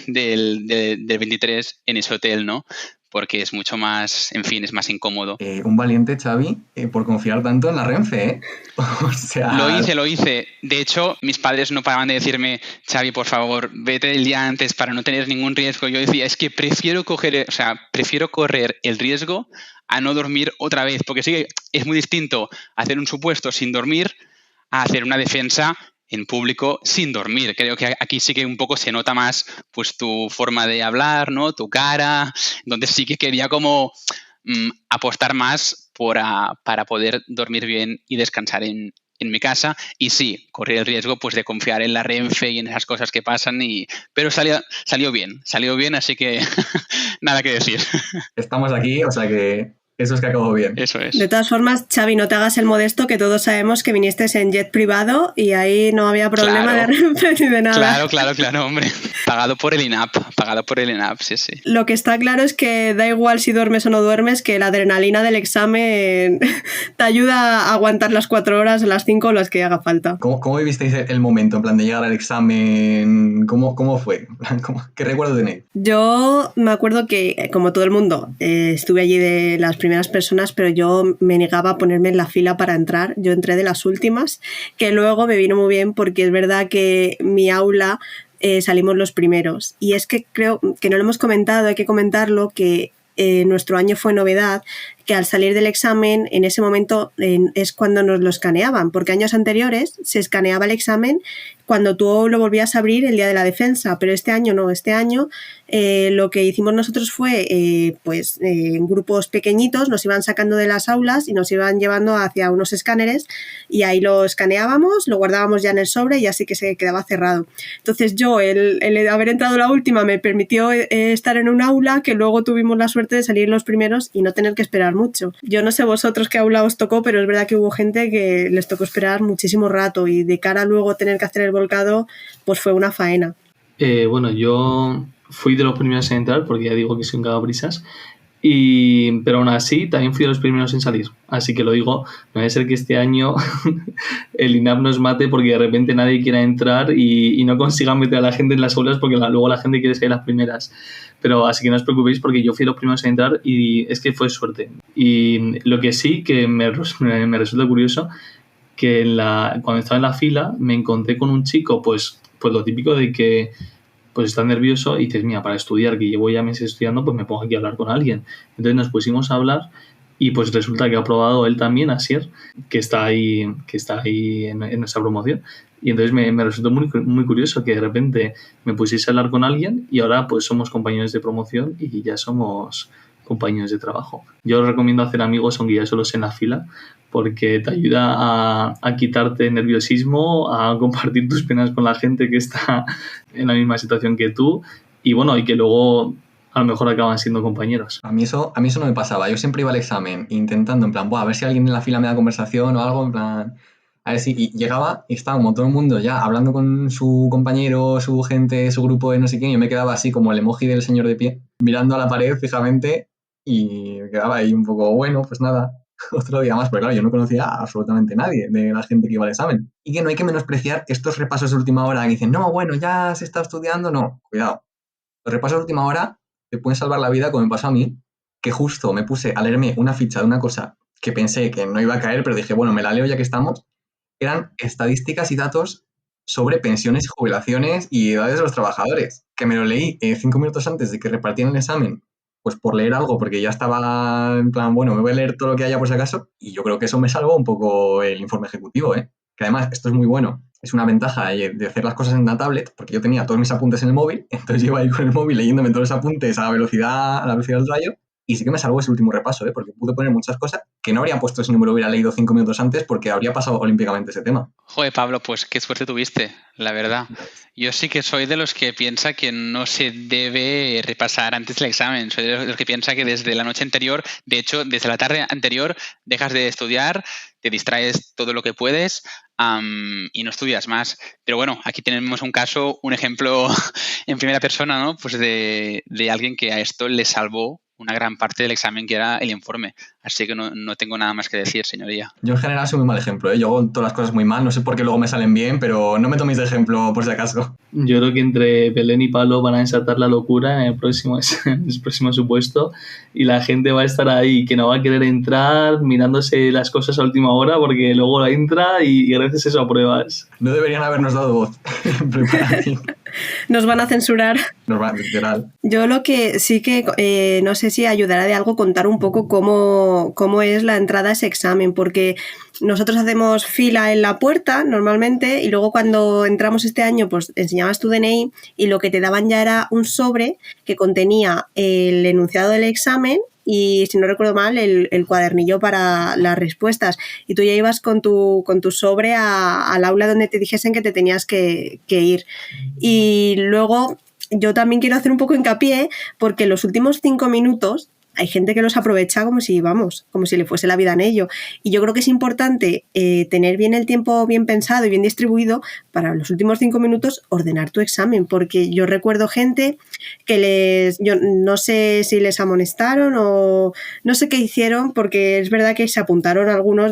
del 23 en ese hotel, ¿no? Porque es mucho más, en fin, es más incómodo. Un valiente, Xavi, por confiar tanto en la Renfe, ¿eh? O sea... Lo hice. De hecho, mis padres no paraban de decirme, Xavi, por favor, vete el día antes para no tener ningún riesgo. Yo decía, es que prefiero correr el riesgo a no dormir otra vez, porque sí que es muy distinto hacer un supuesto sin dormir a hacer una defensa en público sin dormir. Creo que aquí sí que un poco se nota más pues tu forma de hablar, ¿no?, tu cara. Entonces sí que quería como apostar más para poder dormir bien y descansar en mi casa. Y sí, corrí el riesgo pues de confiar en la Renfe y en esas cosas que pasan, pero salió bien, así que nada que decir. Estamos aquí, o sea que eso es que acabó bien. Eso es. De todas formas, Xavi, no te hagas el modesto, que todos sabemos que viniste en jet privado y ahí no había problema de Renfe ni de nada. Claro, hombre. Pagado por el INAP, sí. Lo que está claro es que da igual si duermes o no duermes, que la adrenalina del examen te ayuda a aguantar las 4 horas, las 5 o las que haga falta. ¿Cómo vivisteis el momento, en plan, de llegar al examen? ¿Cómo fue? ¿Qué recuerdo tenéis? Yo me acuerdo que, como todo el mundo, estuve allí de las primeras personas, pero yo me negaba a ponerme en la fila para entrar. Yo entré de las últimas, que luego me vino muy bien porque es verdad que mi aula salimos los primeros. Y es que creo que no lo hemos comentado, hay que comentarlo, que nuestro año fue novedad, que al salir del examen, en ese momento es cuando nos lo escaneaban, porque años anteriores se escaneaba el examen cuando tú lo volvías a abrir el día de la defensa, pero este año no, este año lo que hicimos nosotros fue en grupos pequeñitos, nos iban sacando de las aulas y nos iban llevando hacia unos escáneres y ahí lo escaneábamos, lo guardábamos ya en el sobre y así que se quedaba cerrado. Entonces yo, el haber entrado la última me permitió estar en un aula que luego tuvimos la suerte de salir los primeros y no tener que esperar mucho. Yo no sé vosotros qué aula os tocó, pero es verdad que hubo gente que les tocó esperar muchísimo rato y de cara a luego tener que hacer el volcado, pues fue una faena. Bueno, yo fui de los primeros en entrar, porque ya digo que soy un cagabrisas, pero aún así también fui de los primeros en salir. Así que lo digo, no debe ser que este año el INAP nos mate porque de repente nadie quiera entrar y no consigan meter a la gente en las aulas porque luego la gente quiere salir las primeras. Pero así que no os preocupéis porque yo fui de los primeros en entrar y es que fue suerte. Y lo que sí que me resulta curioso, que cuando estaba en la fila me encontré con un chico, pues lo típico de que pues está nervioso y dices, mira, para estudiar, que llevo ya meses estudiando, pues me pongo aquí a hablar con alguien. Entonces nos pusimos a hablar y pues resulta que ha aprobado él también, Asier, que está ahí en nuestra promoción. Y entonces me resultó muy, muy curioso que de repente me pusiese a hablar con alguien y ahora pues somos compañeros de promoción y ya somos compañeros de trabajo. Yo os recomiendo hacer amigos aunque ya solos en la fila, porque te ayuda a quitarte nerviosismo, a compartir tus penas con la gente que está en la misma situación que tú y bueno, y que luego a lo mejor acaban siendo compañeros. A mí eso no me pasaba. Yo siempre iba al examen intentando, en plan, a ver si alguien en la fila me da conversación o algo, en plan, a ver si... Y llegaba y estaba como todo el mundo ya hablando con su compañero, su gente, su grupo de no sé quién, y yo me quedaba así como el emoji del señor de pie, mirando a la pared fijamente y me quedaba ahí un poco, bueno, pues nada, otro día más, pero claro, yo no conocía a absolutamente nadie de la gente que iba al examen. Y que no hay que menospreciar estos repasos de última hora que dicen, no, bueno, ya se está estudiando, no, cuidado. Los repasos de última hora te pueden salvar la vida, como me pasó a mí, que justo me puse a leerme una ficha de una cosa que pensé que no iba a caer, pero dije, bueno, me la leo ya que estamos. Eran estadísticas y datos sobre pensiones, jubilaciones y edades de los trabajadores, que me lo leí 5 minutos antes de que repartieran el examen, pues por leer algo, porque ya estaba en plan, bueno, me voy a leer todo lo que haya por si acaso, y yo creo que eso me salvó un poco el informe ejecutivo, que además esto es muy bueno. Es una ventaja de hacer las cosas en una tablet, porque yo tenía todos mis apuntes en el móvil, entonces yo iba ahí con el móvil leyéndome todos los apuntes a la velocidad del rayo, Y sí que me salvó ese último repaso, porque pude poner muchas cosas que no habría puesto si no me lo hubiera leído 5 minutos antes, porque habría pasado olímpicamente ese tema. Joder, Pablo, pues qué suerte tuviste, la verdad. Yo sí que soy de los que piensa que no se debe repasar antes del examen. Soy de los que piensa que desde la noche anterior, de hecho, desde la tarde anterior, dejas de estudiar, te distraes todo lo que puedes y no estudias más. Pero bueno, aquí tenemos un caso, un ejemplo en primera persona, ¿no? Pues de alguien que a esto le salvó una gran parte del examen, que era el informe. Así que no tengo nada más que decir, señoría. Yo en general soy muy mal ejemplo, Yo hago todas las cosas muy mal, no sé por qué luego me salen bien, pero no me toméis de ejemplo por si acaso. Yo creo que entre Belén y Pablo van a desatar la locura en el próximo supuesto y la gente va a estar ahí, que no va a querer entrar mirándose las cosas a última hora porque luego la entra y gracias a eso apruebas. No deberían habernos dado voz. Nos van a censurar. Nos van, literal. Yo lo que sí que no sé si ayudará de algo contar un poco cómo es la entrada a ese examen, porque nosotros hacemos fila en la puerta normalmente y luego cuando entramos este año pues enseñabas tu DNI y lo que te daban ya era un sobre que contenía el enunciado del examen y, si no recuerdo mal, el cuadernillo para las respuestas. Y tú ya ibas con tu sobre al aula donde te dijesen que te tenías que ir. Y luego yo también quiero hacer un poco hincapié porque en los últimos 5 minutos hay gente que los aprovecha como si le fuese la vida en ello. Y yo creo que es importante tener bien el tiempo bien pensado y bien distribuido para los últimos 5 minutos ordenar tu examen, porque yo recuerdo gente que yo no sé si les amonestaron o no sé qué hicieron, porque es verdad que se apuntaron algunos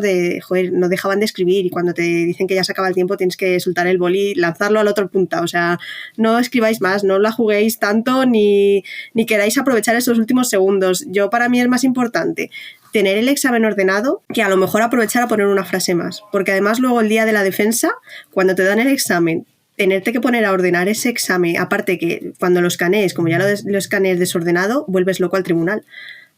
no dejaban de escribir y cuando te dicen que ya se acaba el tiempo tienes que soltar el boli y lanzarlo al otro punta. O sea, no escribáis más, no la juguéis tanto ni queráis aprovechar esos últimos segundos. Para mí es más importante tener el examen ordenado que a lo mejor aprovechar a poner una frase más, porque además luego el día de la defensa, cuando te dan el examen, tenerte que poner a ordenar ese examen, aparte que cuando lo escanees, como ya lo escanees desordenado, vuelves loco al tribunal.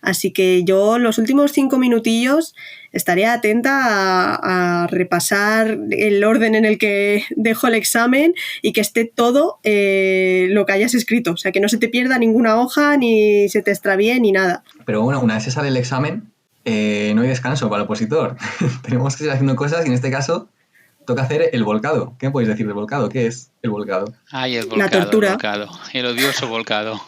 Así que yo los últimos 5 minutillos estaría atenta a repasar el orden en el que dejo el examen y que esté todo lo que hayas escrito. O sea, que no se te pierda ninguna hoja, ni se te extravíe, ni nada. Pero bueno, una vez se sale el examen, no hay descanso para el opositor. Tenemos que seguir haciendo cosas y en este caso toca hacer el volcado. ¿Qué me podéis decir del volcado? ¿Qué es el volcado? Ay, el volcado. La tortura. El volcado. El odioso volcado.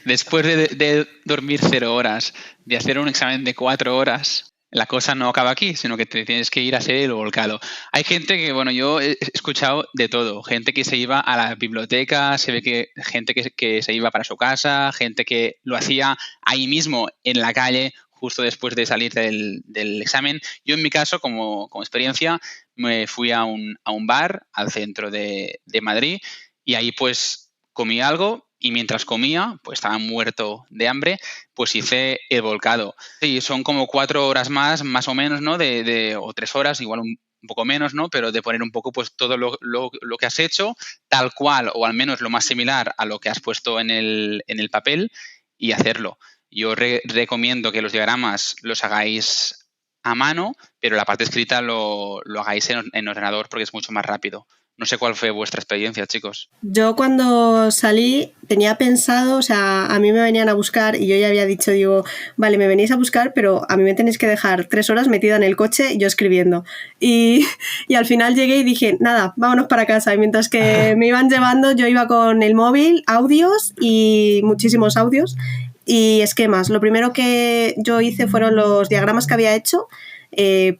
Después de dormir 0 horas, de hacer un examen de 4 horas, la cosa no acaba aquí, sino que te tienes que ir a hacer el volcado. Hay gente que, bueno, yo he escuchado de todo. Gente que se iba a la biblioteca, se ve que gente que se iba para su casa, gente que lo hacía ahí mismo en la calle, justo después de salir del examen. Yo, en mi caso, como experiencia, me fui a un bar al centro de Madrid y ahí pues comí algo y mientras comía, pues estaba muerto de hambre, pues hice el volcado. Y son como 4 horas más o menos, ¿no? O 3 horas, igual un poco menos, ¿no? Pero de poner un poco pues todo lo que has hecho, tal cual o al menos lo más similar a lo que has puesto en el papel y hacerlo. Yo recomiendo que los diagramas los hagáis a mano, pero la parte escrita lo hagáis en ordenador porque es mucho más rápido. No sé cuál fue vuestra experiencia, chicos. Yo cuando salí tenía pensado, o sea, a mí me venían a buscar y yo ya había dicho, digo, vale, me venís a buscar, pero a mí me tenéis que dejar 3 horas metida en el coche yo escribiendo. Y al final llegué y dije, nada, vámonos para casa. Y mientras que me iban llevando, yo iba con el móvil, audios y muchísimos audios y esquemas. Lo primero que yo hice fueron los diagramas que había hecho,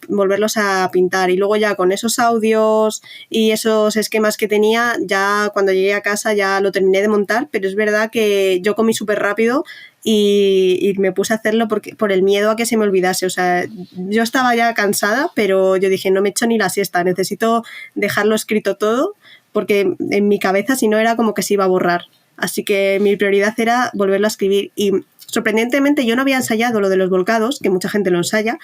volverlos a pintar y luego ya con esos audios y esos esquemas que tenía, ya cuando llegué a casa ya lo terminé de montar, pero es verdad que yo comí súper rápido y me puse a hacerlo por el miedo a que se me olvidase. O sea, yo estaba ya cansada, pero yo dije, no me echo ni la siesta, necesito dejarlo escrito todo porque en mi cabeza si no era como que se iba a borrar. Así que mi prioridad era volverlo a escribir y sorprendentemente yo no había ensayado lo de los volcados, que mucha gente lo ensaya,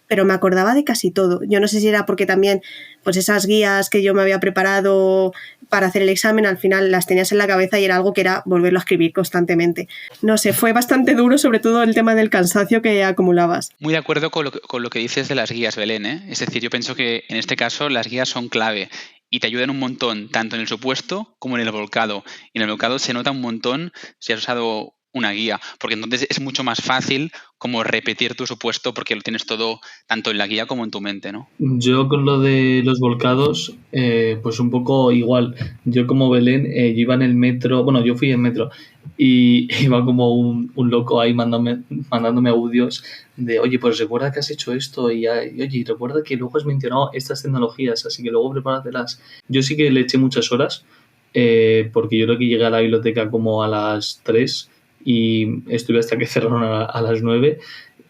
pero me acordaba de casi todo. Yo no sé si era porque también pues esas guías que yo me había preparado para hacer el examen al final las tenías en la cabeza y era algo que era volverlo a escribir constantemente. No sé, fue bastante duro, sobre todo el tema del cansancio que acumulabas. Muy de acuerdo con lo que dices de las guías, Belén, ¿eh? Es decir, yo pienso que en este caso las guías son clave y te ayudan un montón, tanto en el supuesto como en el volcado. Y en el volcado se nota un montón si has usado una guía, porque entonces es mucho más fácil como repetir tu supuesto porque lo tienes todo tanto en la guía como en tu mente, ¿no? Yo con lo de los volcados, pues un poco igual. Yo como Belén, yo iba en el metro, bueno, yo fui en metro y iba como un loco ahí mandándome audios de, oye, pues recuerda que has hecho esto y oye, recuerda que luego has mencionado estas tecnologías, así que luego prepáratelas. Yo sí que le eché muchas horas, porque yo creo que llegué a la biblioteca como a las 3 y estuve hasta que cerraron a las 9.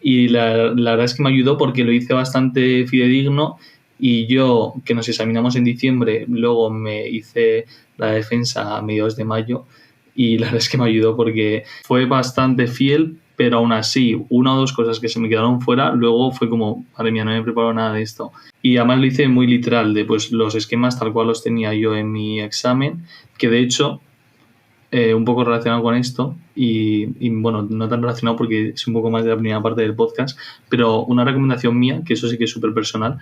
Y la verdad es que me ayudó porque lo hice bastante fidedigno y yo, que nos examinamos en diciembre, luego me hice la defensa a mediados de mayo y la verdad es que me ayudó porque fue bastante fiel, pero aún así, una o dos cosas que se me quedaron fuera, luego fue como, madre mía, no me he preparado nada de esto. Y además lo hice muy literal, de pues los esquemas tal cual los tenía yo en mi examen, que de hecho... un poco relacionado con esto y bueno, no tan relacionado porque es un poco más de la primera parte del podcast, pero una recomendación mía, que eso sí que es súper personal,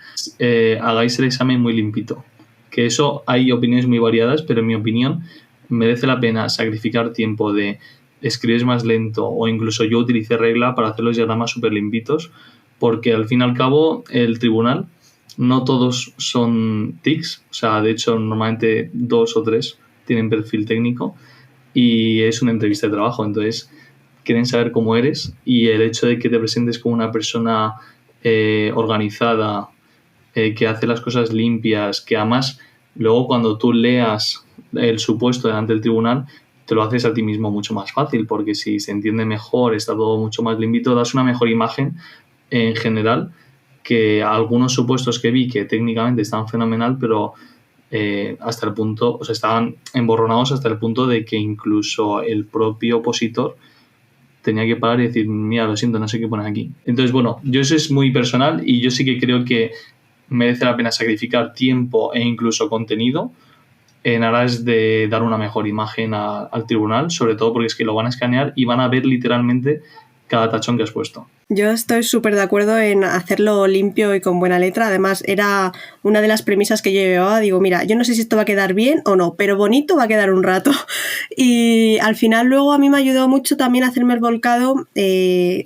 hagáis el examen muy limpito, que eso hay opiniones muy variadas, pero en mi opinión merece la pena sacrificar tiempo de escribir más lento o incluso yo utilicé regla para hacer los diagramas súper limpitos, porque al fin y al cabo el tribunal no todos son TICs, o sea, de hecho normalmente 2 o 3 tienen perfil técnico y es una entrevista de trabajo, entonces quieren saber cómo eres y el hecho de que te presentes como una persona organizada, que hace las cosas limpias, que además luego cuando tú leas el supuesto delante del tribunal te lo haces a ti mismo mucho más fácil, porque si se entiende mejor, está todo mucho más limpito, das una mejor imagen en general que algunos supuestos que vi que técnicamente estaban fenomenal, pero hasta el punto, o sea, estaban emborronados hasta el punto de que incluso el propio opositor tenía que parar y decir, mira, lo siento, no sé qué poner aquí. Entonces, bueno, yo eso es muy personal y yo sí que creo que merece la pena sacrificar tiempo e incluso contenido en aras de dar una mejor imagen al tribunal, sobre todo porque es que lo van a escanear y van a ver literalmente cada tachón que has puesto. Yo estoy súper de acuerdo en hacerlo limpio y con buena letra. Además, era una de las premisas que yo llevaba. Digo, mira, yo no sé si esto va a quedar bien o no, pero bonito va a quedar un rato. Y al final luego a mí me ayudó mucho también a hacerme el volcado,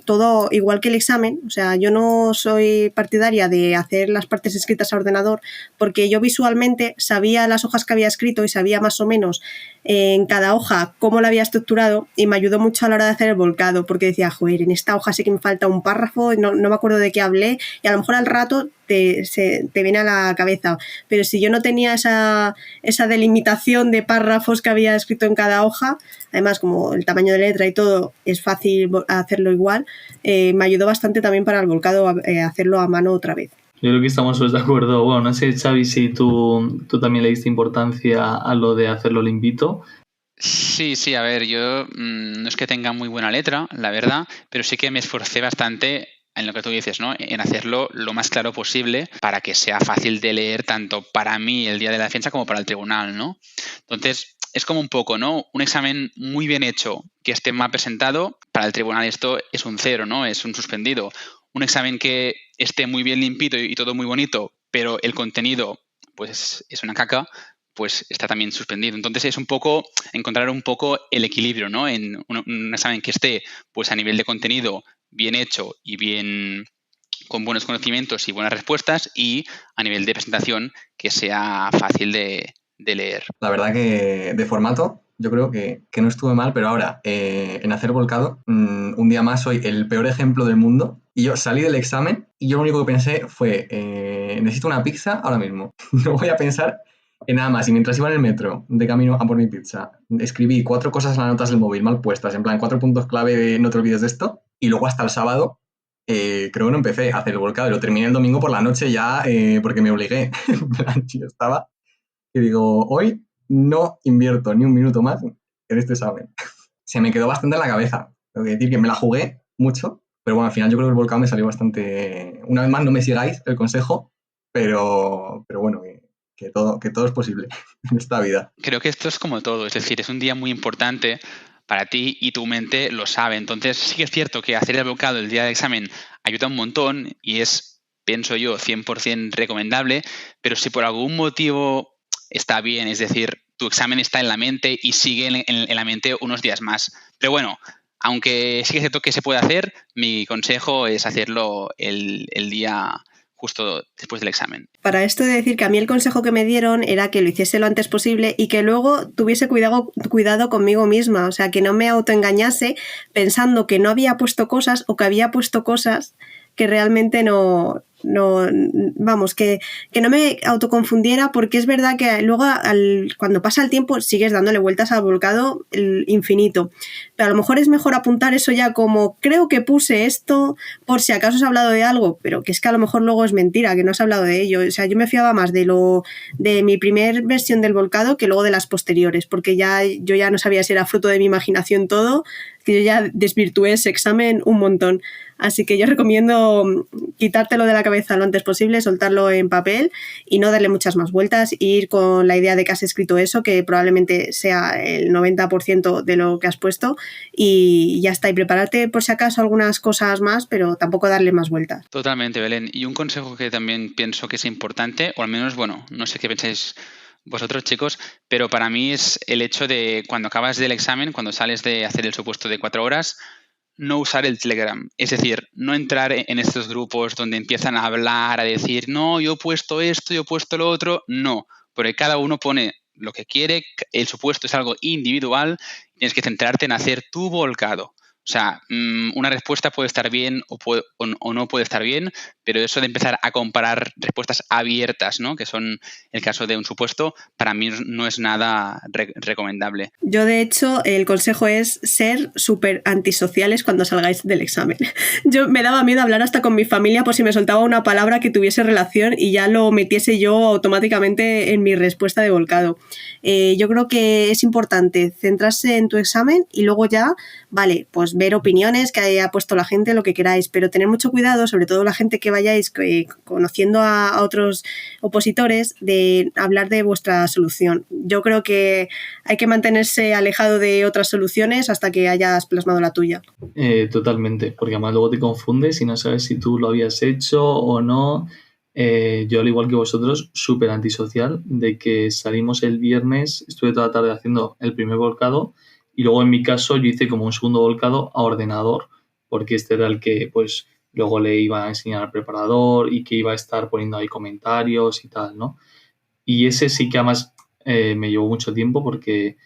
todo igual que el examen. O sea, yo no soy partidaria de hacer las partes escritas a ordenador porque yo visualmente sabía las hojas que había escrito y sabía más o menos en cada hoja cómo la había estructurado y me ayudó mucho a la hora de hacer el volcado porque decía, joder, en esta hoja sí que me falta un párrafo, no me acuerdo de qué hablé y a lo mejor al rato te viene a la cabeza, pero si yo no tenía esa delimitación de párrafos que había escrito en cada hoja, además como el tamaño de letra y todo es fácil hacerlo igual, me ayudó bastante también para el volcado hacerlo a mano otra vez. Yo creo que estamos todos de acuerdo. Bueno, no sé, Xavi, si tú también le diste importancia a lo de hacerlo limpito. Sí, a ver, yo no es que tenga muy buena letra, la verdad, pero sí que me esforcé bastante en lo que tú dices, ¿no? En hacerlo lo más claro posible para que sea fácil de leer tanto para mí el día de la defensa como para el tribunal, ¿no? Entonces, es como un poco, ¿no? Un examen muy bien hecho que esté mal presentado, para el tribunal esto es un 0, ¿no? Es un suspendido. Un examen que esté muy bien limpito y todo muy bonito, pero el contenido pues es una caca, pues está también suspendido. Entonces es un poco encontrar un poco el equilibrio, ¿no? En un examen que esté pues a nivel de contenido bien hecho y bien con buenos conocimientos y buenas respuestas y a nivel de presentación que sea fácil de leer. La verdad que de formato yo creo que no estuve mal, pero ahora en hacer volcado, un día más soy el peor ejemplo del mundo y yo salí del examen y yo lo único que pensé fue necesito una pizza ahora mismo. No voy a pensar en nada más. Y mientras iba en el metro de camino a por mi pizza, escribí 4 cosas en las notas del móvil mal puestas, en plan 4 puntos clave de no te olvides de esto, y luego hasta el sábado creo que no empecé a hacer el volcado y lo terminé el domingo por la noche ya porque me obligué. Yo estaba y digo, hoy no invierto ni un minuto más en este examen. Se me quedó bastante en la cabeza. Tengo que decir que me la jugué mucho, pero bueno, al final yo creo que el volcado me salió bastante... Una vez más, no me sigáis el consejo, pero bueno, que todo es posible en esta vida. Creo que esto es como todo, es decir, es un día muy importante para ti y tu mente lo sabe. Entonces sí que es cierto que hacer el volcado el día del examen ayuda un montón y es, pienso yo, 100% recomendable, pero si por algún motivo está bien, es decir, tu examen está en la mente y sigue en la mente unos días más. Pero bueno, Aunque sí que es cierto que se puede hacer, mi consejo es hacerlo el día justo después del examen. Para esto de decir que a mí el consejo que me dieron era que lo hiciese lo antes posible y que luego tuviese cuidado conmigo misma, o sea, que no me autoengañase pensando que no había puesto cosas o que había puesto cosas que realmente no vamos, que no me autoconfundiera, porque es verdad que luego cuando pasa el tiempo sigues dándole vueltas al volcado infinito, pero a lo mejor es mejor apuntar eso ya como creo que puse esto por si acaso has hablado de algo, pero que es que a lo mejor luego es mentira, que no has hablado de ello. O sea, yo me fiaba más de mi primer versión del volcado que luego de las posteriores, porque yo ya no sabía si era fruto de mi imaginación todo, que yo ya desvirtué ese examen un montón. Así que yo recomiendo quitártelo de la cabeza lo antes posible, soltarlo en papel y no darle muchas más vueltas, ir con la idea de que has escrito eso, que probablemente sea el 90% de lo que has puesto, y ya está. Y prepararte por si acaso algunas cosas más, pero tampoco darle más vueltas. Totalmente, Belén. Y un consejo que también pienso que es importante, o al menos, bueno, no sé qué pensáis vosotros, chicos, pero para mí es el hecho de cuando acabas del examen, cuando sales de hacer el supuesto de 4 horas, no usar el Telegram. Es decir, no entrar en estos grupos donde empiezan a hablar, a decir, no, yo he puesto esto, yo he puesto lo otro. No, porque cada uno pone lo que quiere, el supuesto es algo individual, tienes que centrarte en hacer tu volcado. O sea, una respuesta puede estar bien o no puede estar bien, pero eso de empezar a comparar respuestas abiertas, ¿no?, que son el caso de un supuesto, para mí no es nada recomendable. Yo, de hecho, el consejo es ser súper antisociales cuando salgáis del examen. Yo me daba miedo hablar hasta con mi familia por si me soltaba una palabra que tuviese relación y ya lo metiese yo automáticamente en mi respuesta de volcado. Yo creo que es importante centrarse en tu examen y luego ya, vale, pues ver opiniones que haya puesto la gente, lo que queráis, pero tener mucho cuidado, sobre todo la gente que vayáis conociendo a otros opositores, de hablar de vuestra solución. Yo creo que hay que mantenerse alejado de otras soluciones hasta que hayas plasmado la tuya. Totalmente, porque además luego te confundes y no sabes si tú lo habías hecho o no. Yo, al igual que vosotros, súper antisocial, de que salimos el viernes, estuve toda la tarde haciendo el primer volcado y luego en mi caso yo hice como un segundo volcado a ordenador, porque este era el que pues luego le iba a enseñar al preparador y que iba a estar poniendo ahí comentarios y tal, ¿no? Y ese sí que además me llevó mucho tiempo porque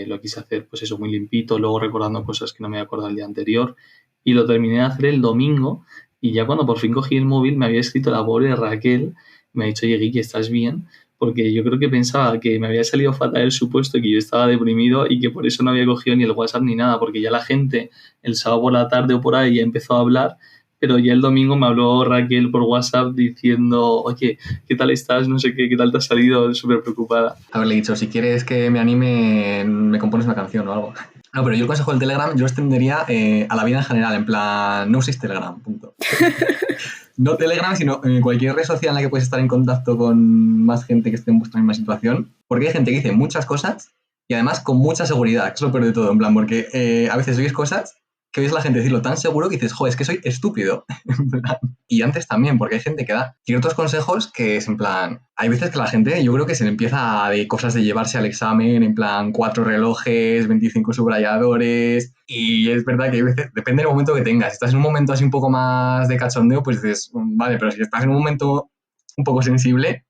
lo quise hacer pues eso, muy limpito, luego recordando cosas que no me había acordado el día anterior, y lo terminé de hacer el domingo. Y ya cuando por fin cogí el móvil me había escrito la pobre Raquel, me ha dicho, oye, Guille, ¿estás bien? Porque yo creo que pensaba que me había salido fatal el supuesto, que yo estaba deprimido y que por eso no había cogido ni el WhatsApp ni nada, porque ya la gente el sábado por la tarde o por ahí ya empezó a hablar, pero ya el domingo me habló Raquel por WhatsApp diciendo, oye, ¿qué tal estás? No sé qué tal te ha salido, súper preocupada. Haberle dicho, si quieres que me anime, me compones una canción o algo. No, pero yo el consejo del Telegram yo lo extendería a la vida en general, en plan, no uséis Telegram, punto. No Telegram, sino cualquier red social en la que puedes estar en contacto con más gente que esté en vuestra misma situación, porque hay gente que dice muchas cosas y además con mucha seguridad, que es lo peor de todo, en plan, porque a veces oís cosas que oyes a la gente decirlo tan seguro que dices, joder, es que soy estúpido. Y antes también, porque hay gente que da ciertos consejos que es en plan, hay veces que la gente, yo creo que se le empieza de cosas de llevarse al examen, en plan 4 relojes, 25 subrayadores, y es verdad que hay veces, depende del momento que tengas, si estás en un momento así un poco más de cachondeo, pues dices, vale, pero si estás en un momento un poco sensible,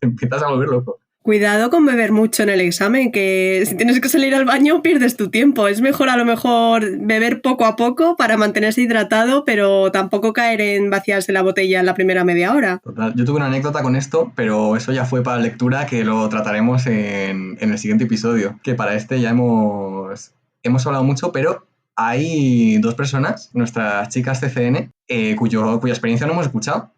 te empiezas a volver loco. Cuidado con beber mucho en el examen, que si tienes que salir al baño pierdes tu tiempo. Es mejor a lo mejor beber poco a poco para mantenerse hidratado, pero tampoco caer en vaciarse la botella en la primera media hora. Total. Yo tuve una anécdota con esto, pero eso ya fue para lectura, que lo trataremos en el siguiente episodio, que para este ya hemos hablado mucho, pero hay 2 personas, nuestras chicas CCN, cuya experiencia no hemos escuchado.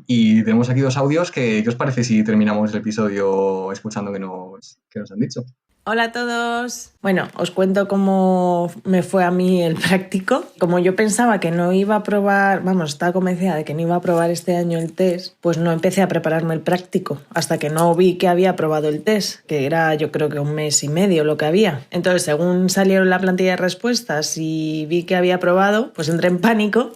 Y tenemos aquí 2 audios. ¿Qué os parece si terminamos el episodio escuchando qué nos han dicho? Hola a todos. Bueno, os cuento cómo me fue a mí el práctico. Como yo pensaba que no iba a aprobar, estaba convencida de que no iba a aprobar este año el test, pues no empecé a prepararme el práctico hasta que no vi que había aprobado el test, que era yo creo que 1 mes y medio lo que había. Entonces, según salieron la plantilla de respuestas y vi que había aprobado, pues entré en pánico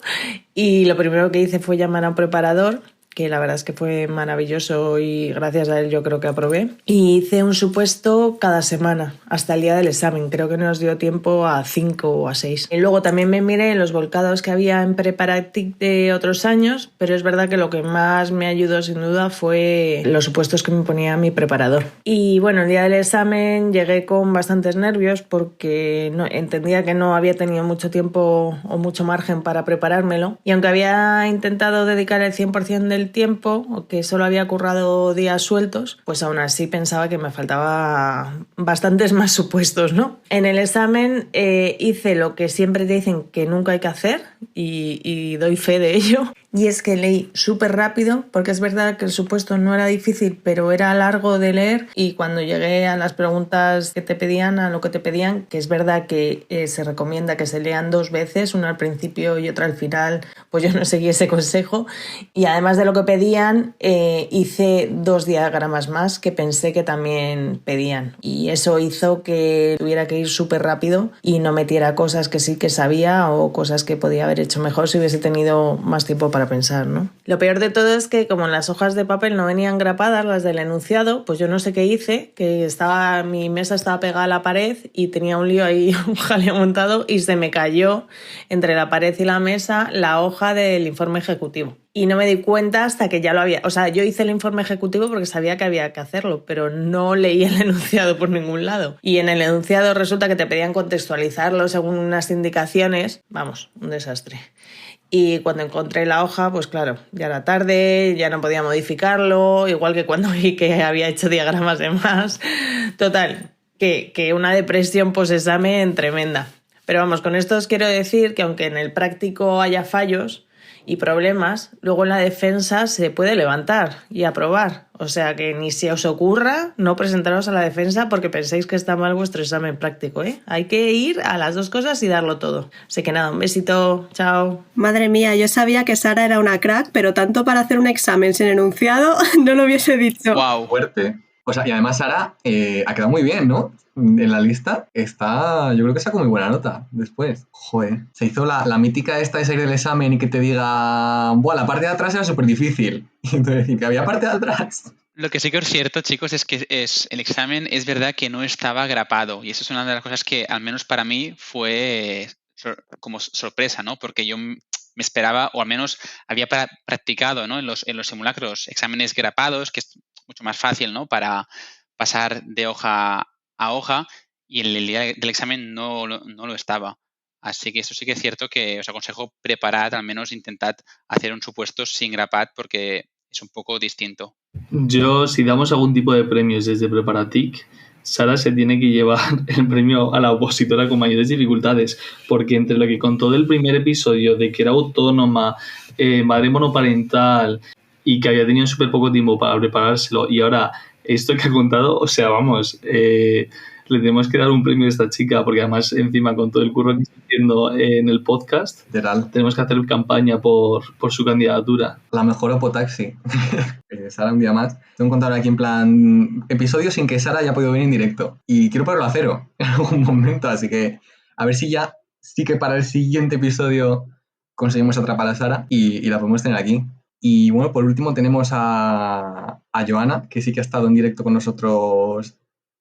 y lo primero que hice fue llamar a un preparador que la verdad es que fue maravilloso y gracias a él yo creo que aprobé. Y hice un supuesto cada semana, hasta el día del examen. Creo que nos dio tiempo a 5 o a 6. Y luego también me miré los volcados que había en Preparatic de otros años, pero es verdad que lo que más me ayudó sin duda fue los supuestos que me ponía mi preparador. Y bueno, el día del examen llegué con bastantes nervios porque entendía que no había tenido mucho tiempo o mucho margen para preparármelo. Y aunque había intentado dedicar el 100% del tiempo, o que solo había currado días sueltos, pues aún así pensaba que me faltaba bastantes más supuestos, ¿no? En el examen hice lo que siempre te dicen que nunca hay que hacer y doy fe de ello. Y es que leí súper rápido, porque es verdad que el supuesto no era difícil, pero era largo de leer, y cuando llegué a las preguntas que te pedían, a lo que te pedían, que es verdad que se recomienda que se lean 2 veces, una al principio y otra al final, pues yo no seguí ese consejo, y además de lo que pedían, hice 2 diagramas más que pensé que también pedían, y eso hizo que tuviera que ir súper rápido y no metiera cosas que sí que sabía o cosas que podía haber hecho mejor si hubiese tenido más tiempo para pensar, ¿no? Lo peor de todo es que como en las hojas de papel no venían grapadas las del enunciado, pues yo no sé qué hice, que mi mesa estaba pegada a la pared y tenía un lío ahí, un jaleo montado, y se me cayó entre la pared y la mesa la hoja del informe ejecutivo. Y no me di cuenta hasta que ya lo había... O sea, yo hice el informe ejecutivo porque sabía que había que hacerlo, pero no leí el enunciado por ningún lado. Y en el enunciado resulta que te pedían contextualizarlo según unas indicaciones. Vamos, un desastre. Y cuando encontré la hoja, pues claro, ya era tarde, ya no podía modificarlo, igual que cuando vi que había hecho diagramas de más. Total, que una depresión post-examen tremenda. Pero vamos, con esto os quiero decir que aunque en el práctico haya fallos y problemas, luego en la defensa se puede levantar y aprobar. O sea que ni se os ocurra no presentaros a la defensa porque penséis que está mal vuestro examen práctico, ¿eh? Hay que ir a las 2 cosas y darlo todo. Así que nada, un besito, chao. Madre mía, yo sabía que Sara era una crack, pero tanto para hacer un examen sin enunciado no lo hubiese dicho. ¡Wow! Fuerte. O sea, y además Sara ha quedado muy bien, ¿no? En la lista yo creo que sacó muy buena nota después. Joder, se hizo la mítica esta de salir del examen y que te diga, buah, la parte de atrás era súper difícil. Y entonces decir que había parte de atrás. Lo que sí que es cierto, chicos, es que el examen es verdad que no estaba grapado. Y eso es una de las cosas que, al menos para mí, fue como sorpresa, ¿no? Porque yo me esperaba, o al menos había practicado, ¿no? en los simulacros exámenes grapados, que es mucho más fácil, ¿no? Para pasar de hoja a hoja, y en el día del examen no lo estaba. Así que eso sí que es cierto que os aconsejo preparad, al menos intentad hacer un supuesto sin grapad porque es un poco distinto. Yo, si damos algún tipo de premios desde Preparatic, Sara se tiene que llevar el premio a la opositora con mayores dificultades, porque entre lo que contó del primer episodio de que era autónoma, madre monoparental y que había tenido súper poco tiempo para preparárselo, y ahora esto que ha contado, o sea, vamos, le tenemos que dar un premio a esta chica, porque además encima con todo el curro que está haciendo en el podcast, literal, tenemos que hacer campaña por su candidatura. La mejor opotaxi. Sara, un día más. Tengo un contador aquí en plan episodio sin que Sara haya podido venir en directo. Y quiero ponerlo a 0 en algún momento, así que a ver si ya sí que para el siguiente episodio conseguimos atrapar a Sara y la podemos tener aquí. Y bueno, por último tenemos a Joana, que sí que ha estado en directo con nosotros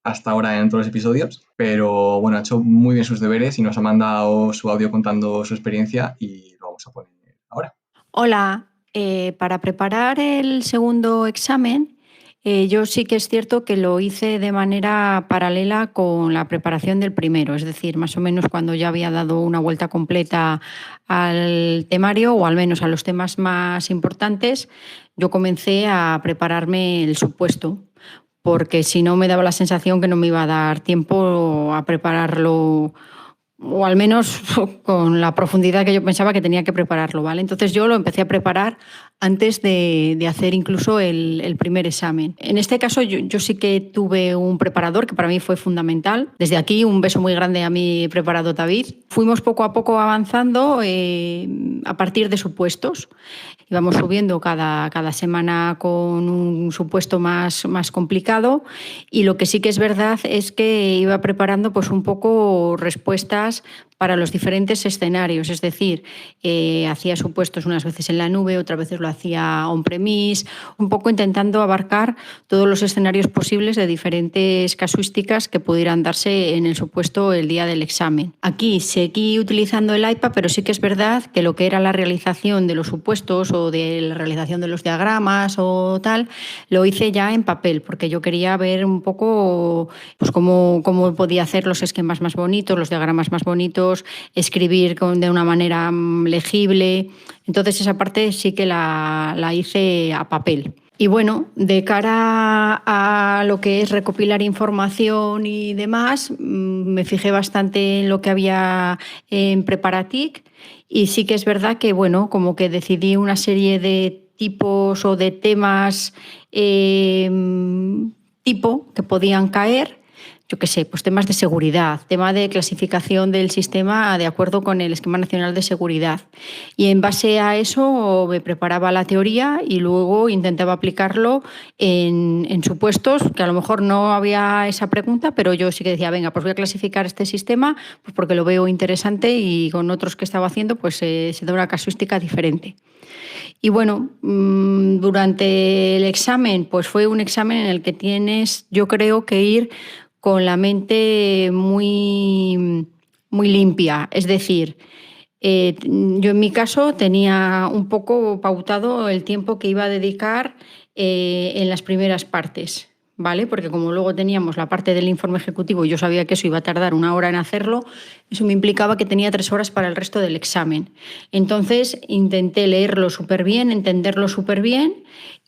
hasta ahora en todos los episodios, pero bueno, ha hecho muy bien sus deberes y nos ha mandado su audio contando su experiencia y lo vamos a poner ahora. Hola, para preparar el segundo examen, yo sí que es cierto que lo hice de manera paralela con la preparación del primero, es decir, más o menos cuando ya había dado una vuelta completa al temario o al menos a los temas más importantes, yo comencé a prepararme el supuesto, porque si no me daba la sensación que no me iba a dar tiempo a prepararlo, o al menos con la profundidad que yo pensaba que tenía que prepararlo, ¿vale? Entonces yo lo empecé a preparar antes de hacer incluso el primer examen. En este caso yo sí que tuve un preparador que para mí fue fundamental. Desde aquí un beso muy grande a mi preparador David. Fuimos poco a poco avanzando a partir de supuestos. Íbamos subiendo cada semana con un supuesto más complicado, y lo que sí que es verdad es que iba preparando pues un poco respuestas para los diferentes escenarios, es decir, hacía supuestos unas veces en la nube, otras veces lo hacía on-premise, un poco intentando abarcar todos los escenarios posibles de diferentes casuísticas que pudieran darse en el supuesto el día del examen. Aquí seguí utilizando el iPad, pero sí que es verdad que lo que era la realización de los supuestos o de la realización de los diagramas o tal, lo hice ya en papel, porque yo quería ver un poco pues, cómo podía hacer los esquemas más bonitos, los diagramas más bonitos, escribir de una manera legible. Entonces esa parte sí que la hice a papel. Y bueno, de cara a lo que es recopilar información y demás, me fijé bastante en lo que había en Preparatic y sí que es verdad que, bueno, como que decidí una serie de tipos o de temas tipo que podían caer. Yo qué sé, pues temas de seguridad, tema de clasificación del sistema de acuerdo con el Esquema Nacional de Seguridad. Y en base a eso me preparaba la teoría y luego intentaba aplicarlo en supuestos que a lo mejor no había esa pregunta, pero yo sí que decía, venga, pues voy a clasificar este sistema pues porque lo veo interesante y con otros que estaba haciendo pues se da una casuística diferente. Y bueno, durante el examen, pues fue un examen en el que tienes, yo creo, que ir con la mente muy, muy limpia. Es decir, yo en mi caso tenía un poco pautado el tiempo que iba a dedicar en las primeras partes, ¿vale? Porque como luego teníamos la parte del informe ejecutivo y yo sabía que eso iba a tardar 1 hora en hacerlo, eso me implicaba que tenía 3 horas para el resto del examen. Entonces intenté leerlo súper bien, entenderlo súper bien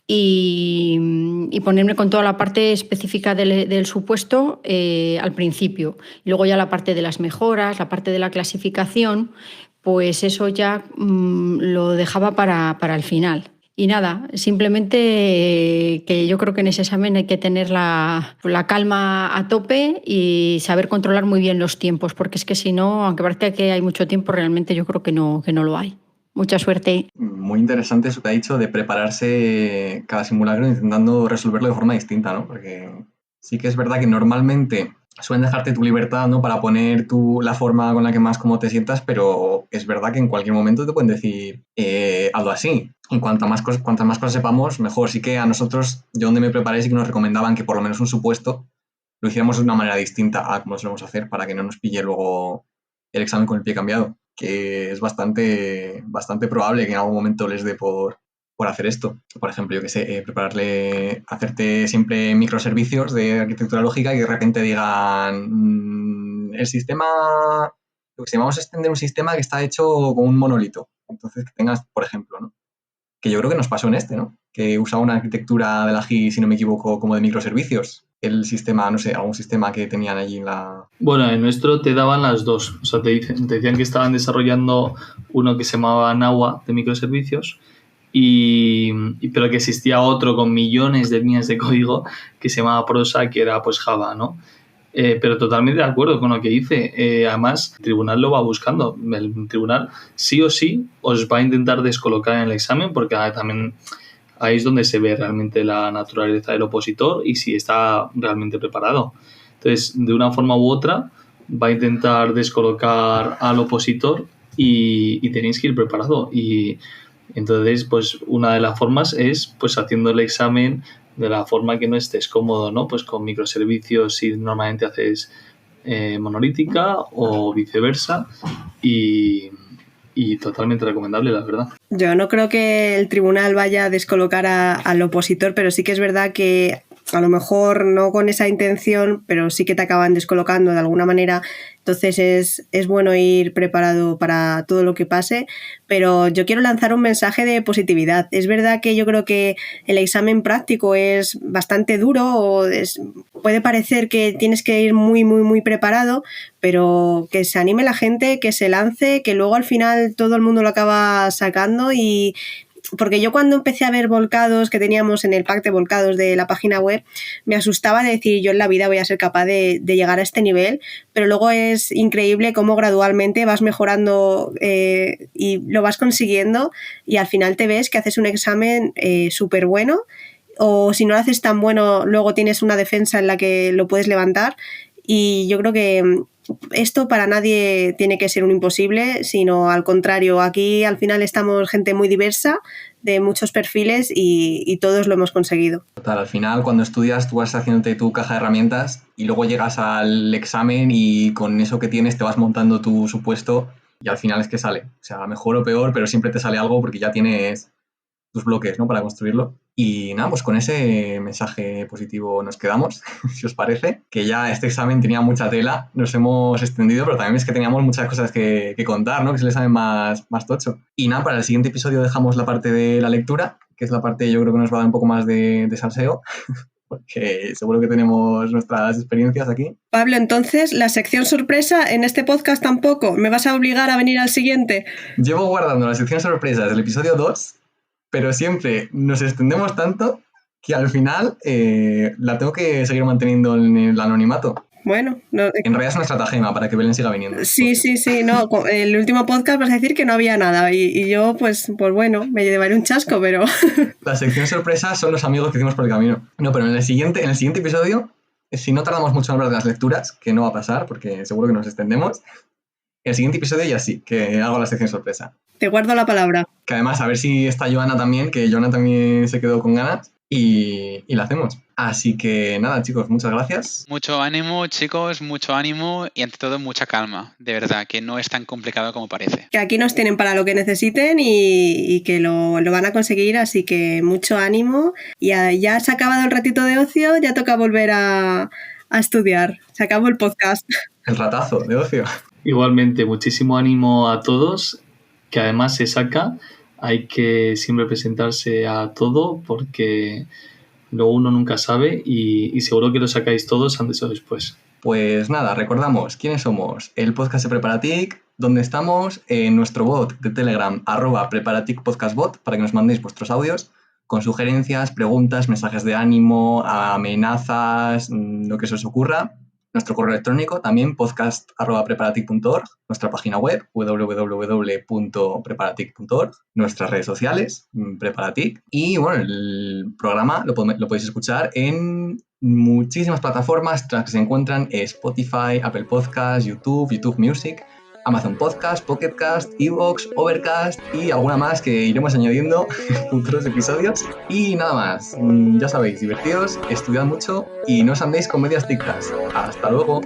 y ponerme con toda la parte específica del supuesto al principio. Y luego ya la parte de las mejoras, la parte de la clasificación, pues eso ya lo dejaba para el final. Y nada, simplemente que yo creo que en ese examen hay que tener la calma a tope y saber controlar muy bien los tiempos, porque es que si no, aunque parezca que hay mucho tiempo, realmente yo creo que no lo hay. Mucha suerte. Muy interesante eso que ha dicho de prepararse cada simulacro intentando resolverlo de forma distinta, ¿no? Porque sí que es verdad que normalmente suelen dejarte tu libertad, ¿no? Para poner la forma con la que más cómo te sientas, pero es verdad que en cualquier momento te pueden decir algo así. Y cuantas más cosas sepamos, mejor. Sí que a nosotros, yo donde me preparé, sí que nos recomendaban que por lo menos un supuesto lo hiciéramos de una manera distinta a como lo solemos hacer para que no nos pille luego el examen con el pie cambiado, que es bastante probable que en algún momento les dé por hacer esto. Por ejemplo, yo que sé, hacerte siempre microservicios de arquitectura lógica y de repente digan el sistema, vamos a extender un sistema que está hecho con un monolito. Entonces que tengas, por ejemplo, ¿no? Que yo creo que nos pasó en ¿no? Que usaba una arquitectura de la GI, si no me equivoco, como de microservicios. El sistema, no sé, algún sistema que tenían allí en la... Bueno, en nuestro te daban las dos. O sea, te decían que estaban desarrollando uno que se llamaba Nawa de microservicios, pero que existía otro con millones de líneas de código que se llamaba Prosa, que era pues Java, ¿no? Pero totalmente de acuerdo con lo que dice. Además, el tribunal lo va buscando. El tribunal sí o sí os va a intentar descolocar en el examen porque también ahí es donde se ve realmente la naturaleza del opositor y si está realmente preparado. Entonces, de una forma u otra, va a intentar descolocar al opositor y tenéis que ir preparado. Y entonces, pues una de las formas es pues haciendo el examen de la forma que no estés cómodo, ¿no? Pues con microservicios si normalmente haces monolítica o viceversa y totalmente recomendable, la verdad. Yo no creo que el tribunal vaya a descolocar al opositor, pero sí que es verdad que a lo mejor no con esa intención, pero sí que te acaban descolocando de alguna manera. Entonces es bueno ir preparado para todo lo que pase, pero yo quiero lanzar un mensaje de positividad. Es verdad que yo creo que el examen práctico es bastante duro puede parecer que tienes que ir muy, muy, muy preparado, pero que se anime la gente, que se lance, que luego al final todo el mundo lo acaba sacando porque yo cuando empecé a ver volcados que teníamos en el pack de volcados de la página web, me asustaba de decir yo en la vida voy a ser capaz de llegar a este nivel, pero luego es increíble cómo gradualmente vas mejorando y lo vas consiguiendo y al final te ves que haces un examen súper bueno o si no lo haces tan bueno luego tienes una defensa en la que lo puedes levantar y yo creo que esto para nadie tiene que ser un imposible, sino al contrario, aquí al final estamos gente muy diversa, de muchos perfiles y todos lo hemos conseguido. Total, al final cuando estudias tú vas haciéndote tu caja de herramientas y luego llegas al examen y con eso que tienes te vas montando tu supuesto y al final es que sale. O sea, mejor o peor, pero siempre te sale algo porque ya tienes tus bloques, ¿no? Para construirlo. Y nada, pues con ese mensaje positivo nos quedamos, si os parece, que ya este examen tenía mucha tela, nos hemos extendido, pero también es que teníamos muchas cosas que contar, ¿no? Que es el examen más tocho. Y nada, para el siguiente episodio dejamos la parte de la lectura, que es la parte yo creo que nos va a dar un poco más de salseo, porque seguro que tenemos nuestras experiencias aquí. Pablo, entonces, la sección sorpresa en este podcast tampoco. ¿Me vas a obligar a venir al siguiente? Llevo guardando la sección sorpresa del episodio 2, pero siempre nos extendemos tanto que al final la tengo que seguir manteniendo en el anonimato. Bueno, no, en realidad es una estratagema para que Belén siga viniendo. Sí, no, el último podcast vas a decir que no había nada y yo pues bueno, me llevaré un chasco, pero... La sección sorpresa son los amigos que hicimos por el camino. No, pero en el siguiente episodio, si no tardamos mucho en hablar de las lecturas, que no va a pasar porque seguro que nos extendemos, el siguiente episodio ya sí, que hago la sección sorpresa. Te guardo la palabra. Que además, a ver si está Joana también, que Joana también se quedó con ganas y la hacemos. Así que nada, chicos, muchas gracias. Mucho ánimo, chicos, mucho ánimo y ante todo mucha calma. De verdad, que no es tan complicado como parece. Que aquí nos tienen para lo que necesiten y que lo van a conseguir, así que mucho ánimo. Y ya se ha acabado el ratito de ocio, ya toca volver a estudiar. Se acabó el podcast. El ratazo de ocio. Igualmente, muchísimo ánimo a todos, que además se saca. Hay que siempre presentarse a todo porque luego uno nunca sabe y seguro que lo sacáis todos antes o después. Pues nada, recordamos quiénes somos. El podcast de Preparatic, donde estamos en nuestro bot de Telegram, @preparaticpodcastbot, para que nos mandéis vuestros audios con sugerencias, preguntas, mensajes de ánimo, amenazas, lo que se os ocurra. Nuestro correo electrónico también, podcast@preparatic.org, nuestra página web, www.preparatic.org, nuestras redes sociales, Preparatic, y bueno, el programa lo podéis escuchar en muchísimas plataformas, las que se encuentran Spotify, Apple Podcasts, YouTube Music, Amazon Podcast, Pocket Cast, Evox, Overcast y alguna más que iremos añadiendo en futuros episodios. Y nada más, ya sabéis, divertidos, estudiad mucho y no os andéis con medias tictas. ¡Hasta luego!